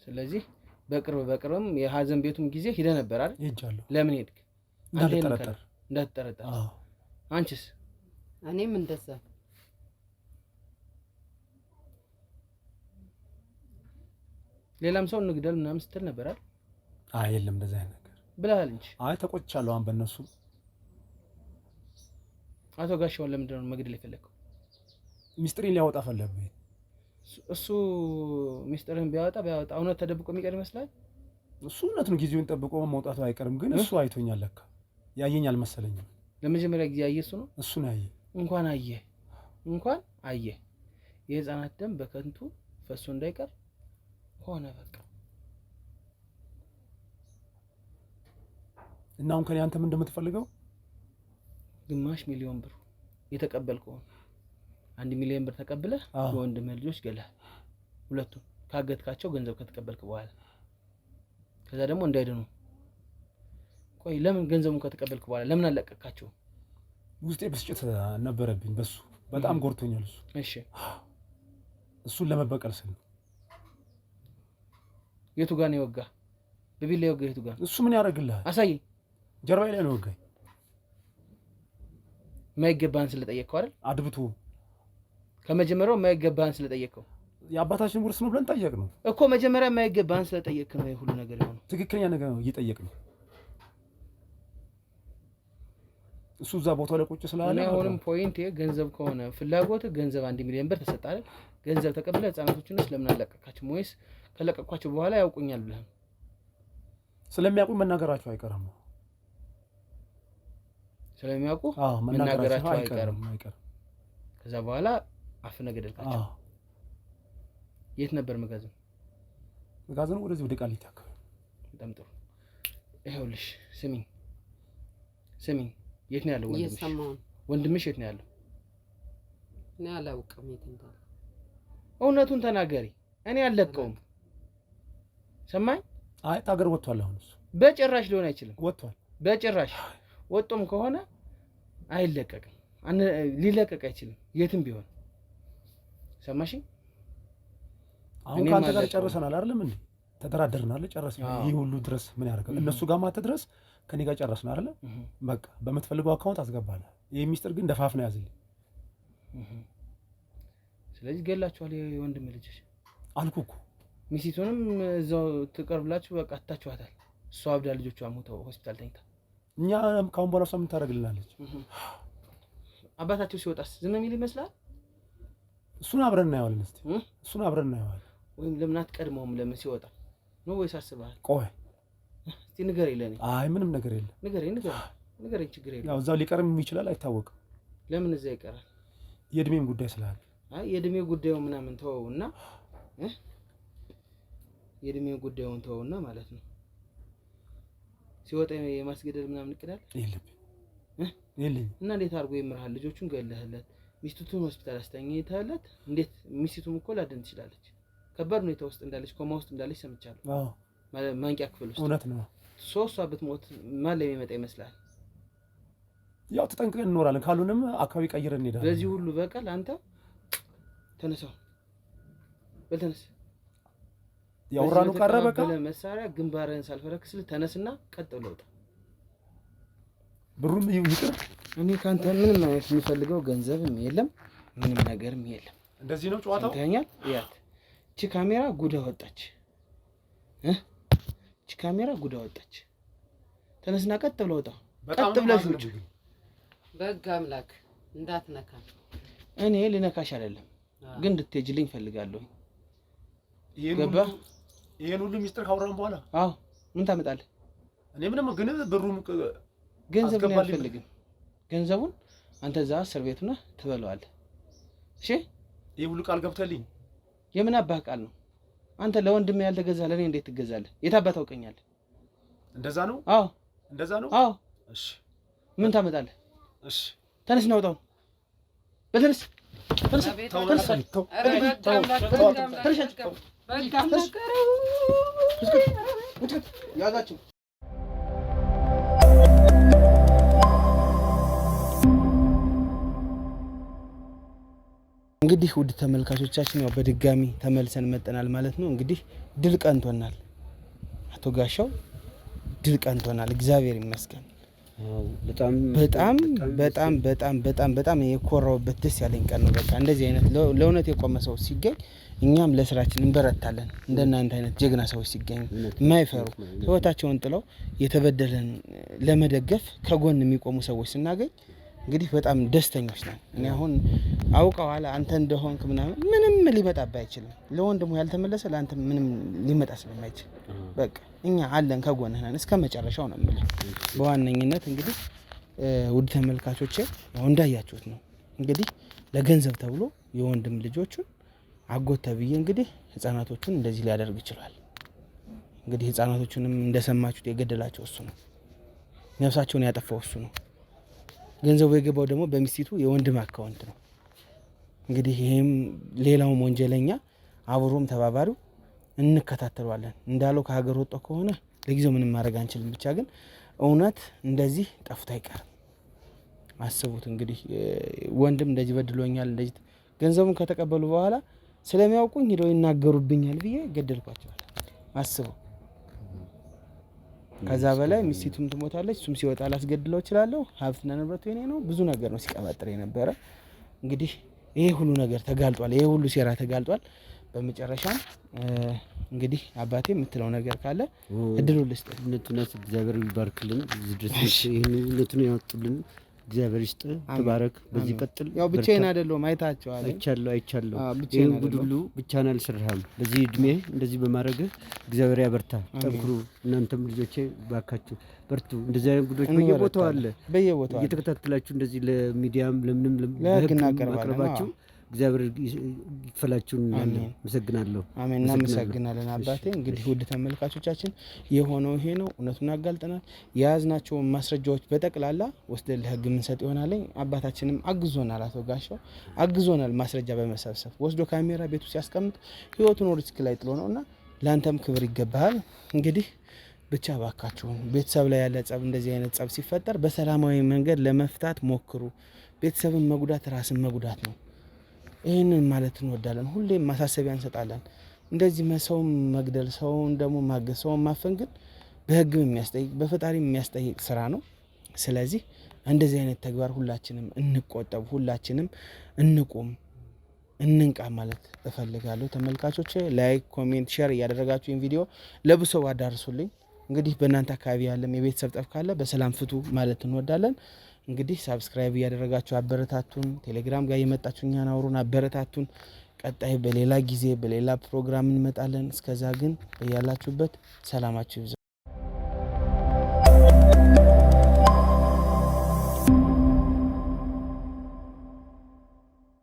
ስለዚህ በቅርብም የሀዘን ቤቱም ጊዜ ሄደህ ነበር አይደል? ሄጃለሁ። ለምን ሄድክ? እንዳትጠረጠር። አንቺስ? እኔም እንደዛ። ሌላም ሰው እንግደል ምናምን ስትል ነበር አይደል? አይ የለም እንደዛ አይነት ነገር ብለሃል እንጂ። አይ ተቆጭቻለሁ። አሁን በእነሱ አቶ ጋሻውን ለምንድን ነው መግደል የፈለከው? ሚስጥሬን ሊያወጣ ፈለገ። እሱ ሚስጥርህን ቢያወጣ እውነት ተደብቆ የሚቀር ይመስላል? እሱ እውነት ነው። ጊዜውን ጠብቆ መውጣቱ አይቀርም። ግን እሱ አይቶኛል። ለካ ያየኝ አልመሰለኝም። ለመጀመሪያ ጊዜ ያየ እሱ ነው? እሱ ነው ያየ። እንኳን አየ። የህፃናት ደም በከንቱ ፈሶ እንዳይቀር ሆነ በቃ። እና አሁን ከኔ አንተ ምን እንደምትፈልገው? ግማሽ ሚሊዮን ብር የተቀበልከው 1 ሚሊዮን ብር ተቀብለህ የወንድምህ ልጆች ገለሃል። ሁለቱም ካገትካቸው ገንዘብ ከተቀበልክ በኋላ ከዛ ደግሞ እንዳይድኑ። ቆይ ለምን ገንዘቡን ከተቀበልክ በኋላ ለምን አለቀካቸው? ውስጤ ብስጭት ነበረብኝ። በሱ በጣም ጎርቶኛል እሱ። እሺ እሱን ለመበቀል ስል። የቱ ጋር ነው የወጋ? በቢላ የወጋ የቱ ጋር? እሱ ምን ያደርግልሃል? አሳየኝ። ጀርባዬ ላይ ነው የወጋኝ። የማይገባህን ስለጠየቅከው አይደል? አድብቶ ከመጀመሪያው የማይገባህን ስለጠየቅከው። የአባታችን ውርስ ነው ብለን ጠየቅነው እኮ። መጀመሪያ የማይገባህን ስለጠየቅክ ነው ሁሉ ነገር የሆነው። ትክክለኛ ነገር ነው እየጠየቅነው። እሱ እዛ ቦታው ላይ ቁጭ ስላለ እኔ አሁንም ፖይንት ገንዘብ ከሆነ ፍላጎት ገንዘብ 1 ሚሊዮን ብር ተሰጠ አይደል? ገንዘብ ተቀብለህ ህፃናቶቹንስ ለምን አለቀካቸው? ወይስ ከለቀኳቸው በኋላ ያውቁኛል ብለህ? ስለሚያውቁኝ መናገራቸው አይቀርም። ስለሚያውቁ መናገራቸው መናገራቸው አይቀርም። ከዛ በኋላ አፍነህ ገደልካቸው። የት ነበር መጋዘኑ? ወደዚህ ወደ ቃሊቲ አካባቢ። በጣም ጥሩ። ይኸውልሽ ስሚኝ የት ነው ያለው ወንድምሽ? የት ነው ያለው? እኔ አላውቅም የት እንዳለ። እውነቱን ተናገሪ። እኔ አልለቀውም። ሰማኝ? አይ ታገር ወጥቷል። አሁን እሱ በጭራሽ ሊሆን አይችልም። ወጥቷል በጭራሽ። ወጥቶም ከሆነ አይለቀቅም። ሊለቀቅ አይችልም የትም ቢሆን። ሰማሽኝ? አሁን ካንተ ጋር ጨርሰናል አይደለም እንዴ? ተደራደርናል፣ ጨረስናል። ይሄ ሁሉ ድረስ ምን ያደርጋል? እነሱ ጋር ማትድረስ ከኔ ጋር ጨረስናል አይደል? በቃ በምትፈልገው አካውንት አስገባለህ። ይሄ ሚስጥር ግን ደፋፍና ያዝልኝ። ስለዚህ ገላችኋል የወንድም ልጅሽ አልኩህ እኮ። ሚስቱንም እዛው ትቀርብላችሁ በቃ አታችኋታል። እሷ አብዳ ልጆቿ ሞተው ሆስፒታል ተኝታ እኛ ካሁን በኋላ ምን ታደርግልናለች? አባታቸው ሲወጣስ ዝም የሚል ይመስላል? እሱን አብረን እናየዋለን። እስቲ እሱን አብረን እናየዋለን። ወይም ለምን አትቀድመውም? ለምን ሲወጣ ነው ወይስ አስበሃል? ቆይ እስቲ ንገረኝ ለኔ። አይ ምንም ነገር የለም። ንገረኝ ችግር የለም። ያው እዛው ሊቀርም ይችላል አይታወቅም። ለምን እዛ ይቀራል? የእድሜም ጉዳይ ስላለ። አይ የእድሜው ጉዳዩ ምናምን ተወውና የእድሜው ጉዳዩን ተወውና ማለት ነው ሲወጣ የማስገደድ ምናምን እቅዳል የለኝም። እና እንዴት አድርጎ ይምርሃል? ልጆቹን ገለህለት፣ ሚስቱን ሆስፒታል አስተኝተህለት፣ እንዴት ሚስቱም እኮ ላድን ትችላለች። ከባድ ሁኔታ ውስጥ እንዳለች ኮማ ውስጥ እንዳለች ሰምቻለሁ። አዎ ማንቂያ ክፍል ውስጥ። እውነት ነው። ሶስቷ ብትሞት ማን ላይ የሚመጣ ይመስላል? ያው ተጠንቅቀን እንኖራለን። ካሉንም አካባቢ ቀይረን እንሄዳለን። በዚህ ሁሉ በቀል አንተ ተነሳው በልተነስ ያወራኑ ቀረ። በቃ ለመሳሪያ ግንባርህን ሳልፈረክስልህ ተነስና ቀጥ ብለህ ውጣ። ብሩም ይቅር። እኔ ካንተ ምንም አይነት የሚፈልገው ገንዘብም የለም ምንም ነገርም የለም። እንደዚህ ነው ጨዋታው። ታኛል። ያት እቺ ካሜራ ጉዳ ወጣች። እቺ ካሜራ ጉዳ ወጣች። ተነስና ቀጥ ብለህ ውጣ። ቀጥ ብለህ ውጭ። በግ አምላክ እንዳትነካ። እኔ ልነካሽ አይደለም ግን እንድትሄጂልኝ ፈልጋለሁ። ይሄን ሁሉ ሚስጥር ካወራን በኋላ አዎ ምን ታመጣለህ? እኔ ምንም ግን ብሩም ገንዘብ ነው ያልፈልግም። ገንዘቡን አንተ እዛ እስር ቤት ነህ ትበለዋለህ። እሺ ይሄ ሁሉ ቃል ገብተልኝ የምን አባህ ቃል ነው? አንተ ለወንድም ያልተገዛ ለኔ እንዴት ትገዛለህ? የት አባህ ታውቀኛለህ? እንደዛ ነው? አዎ እንደዛ ነው። አዎ እሺ ምን ታመጣለህ? እሺ ተነስ ነው ውጣው። በተነስ ያዛችሁ። እንግዲህ ውድ ተመልካቾቻችን ያው በድጋሚ ተመልሰን መጠናል ማለት ነው። እንግዲህ ድል ቀንቶናል፣ አቶ ጋሻው ድል ቀንቶናል። እግዚአብሔር ይመስገን። በጣም በጣም በጣም በጣም በጣም በጣም የኮራውበት ደስ ያለኝ ቀን ነው። በቃ እንደዚህ አይነት ለእውነት የቆመ ሰው ሲገኝ እኛም ለስራችን እንበረታለን። እንደናንተ አይነት ጀግና ሰዎች ሲገኙ የማይፈሩ ህይወታቸውን ጥለው የተበደለን ለመደገፍ ከጎን የሚቆሙ ሰዎች ስናገኝ እንግዲህ በጣም ደስተኞች ነን። እኔ አሁን አውቀዋል አንተ እንደሆንክ ምንም ሊመጣብህ አይችልም። ለወንድሙ ያልተመለሰ ለአንተ ምንም ሊመጣ ስለማይችል በቃ እኛ አለን ከጎንህ ነን እስከ መጨረሻው ነው የምልህ። በዋነኝነት እንግዲህ ውድ ተመልካቾቼ ያው እንዳያችሁት ነው እንግዲህ ለገንዘብ ተብሎ የወንድም ልጆቹን አጎት ተብዬ እንግዲህ ህፃናቶቹን እንደዚህ ሊያደርግ ይችላል። እንግዲህ ህፃናቶቹንም እንደሰማችሁት የገደላቸው እሱ ነው። ነፍሳቸውን ያጠፋው እሱ ነው። ገንዘቡ የገባው ደግሞ በሚስቱ የወንድም አካውንት ነው። እንግዲህ ይሄም ሌላውም ወንጀለኛ አብሮም ተባባሪው እንከታተሏለን። እንዳለው ከሀገር ወጣ ከሆነ ለጊዜው ምንም ማድረግ አንችልም። ብቻ ግን እውነት እንደዚህ ጠፍቶ አይቀርም። አስቡት እንግዲህ ወንድም እንደዚህ በድሎኛል፣ እንደዚህ ገንዘቡን ከተቀበሉ በኋላ ስለሚያውቁኝ ሄደው ይናገሩብኛል ብዬ ገደልኳቸዋል። አስበው። ከዛ በላይ ሚስቱም ትሞታለች፣ እሱም ሲወጣ ላስገድለው እችላለሁ። ሀብትና ንብረቱ የኔ ነው። ብዙ ነገር ነው ሲቀባጥር የነበረ። እንግዲህ ይሄ ሁሉ ነገር ተጋልጧል፣ ይሄ ሁሉ ሴራ ተጋልጧል። በመጨረሻም እንግዲህ አባቴ የምትለው ነገር ካለ እድሉ ልስጥ። እውነቱን እግዚአብሔር ይባርክልን። ድረስ ይህን እውነቱን ያወጡልን እግዚአብሔር ይስጥ፣ ተባረክ፣ በዚህ ቀጥል። ያው ብቻዬን አይደለሁም፣ አይታችኋል። አይቻለሁ። ይሄን ጉድ ሁሉ ብቻህን አልሰራህም። በዚህ እድሜ እንደዚህ በማድረግህ እግዚአብሔር ያበርታ፣ ጠንክሩ። እናንተም ልጆቼ ባካችሁ በርቱ። እንደዚህ አይነት ጉዶች በየቦታው አለ፣ እየተከታተላችሁ እንደዚህ ለሚዲያም ለምንም ለህግ ማቅረባችሁ እግዚአብሔር ይክፈላችሁ እንላለን። አመሰግናለሁ። አሜን። እናመሰግናለን አባቴ። እንግዲህ ውድ ተመልካቾቻችን የሆነው ይሄ ነው። እውነቱን አጋልጠናል። የያዝናቸው ማስረጃዎች በጠቅላላ ወስደን ለህግ የምንሰጥ ይሆናል። አባታችንም አግዞናል፣ አቶ ጋሻው አግዞናል። ማስረጃ በመሰብሰብ ወስዶ ካሜራ ቤቱ ሲያስቀምጥ ህይወቱን ሪስክ ላይ ጥሎ ነውና ለአንተም ክብር ይገባሃል። እንግዲህ ብቻ ባካችሁን ቤተሰብ ላይ ያለ ጸብ፣ እንደዚህ አይነት ጸብ ሲፈጠር በሰላማዊ መንገድ ለመፍታት ሞክሩ። ቤተሰብን መጉዳት ራስን መጉዳት ነው። ይህንን ማለት እንወዳለን። ሁሌም ማሳሰቢያ እንሰጣለን። እንደዚህ ሰውን መግደል፣ ሰውን ደግሞ ማገዝ፣ ሰውን ማፈን ግን በህግም የሚያስጠይቅ በፈጣሪም የሚያስጠይቅ ስራ ነው። ስለዚህ እንደዚህ አይነት ተግባር ሁላችንም እንቆጠብ፣ ሁላችንም እንቁም፣ እንንቃ ማለት እፈልጋለሁ። ተመልካቾች ላይክ፣ ኮሜንት፣ ሼር እያደረጋችሁ ይህን ቪዲዮ ለብዙ ሰው አዳርሱልኝ። እንግዲህ በእናንተ አካባቢ ያለም የቤተሰብ ጠብ ካለ በሰላም ፍቱ ማለት እንወዳለን። እንግዲህ ሳብስክራይብ እያደረጋችሁ አበረታቱን። ቴሌግራም ጋር የመጣችሁ እኛን አውሩን፣ አበረታቱን። ቀጣይ በሌላ ጊዜ በሌላ ፕሮግራም እንመጣለን። እስከዛ ግን በያላችሁበት ሰላማችሁ ይብዛ።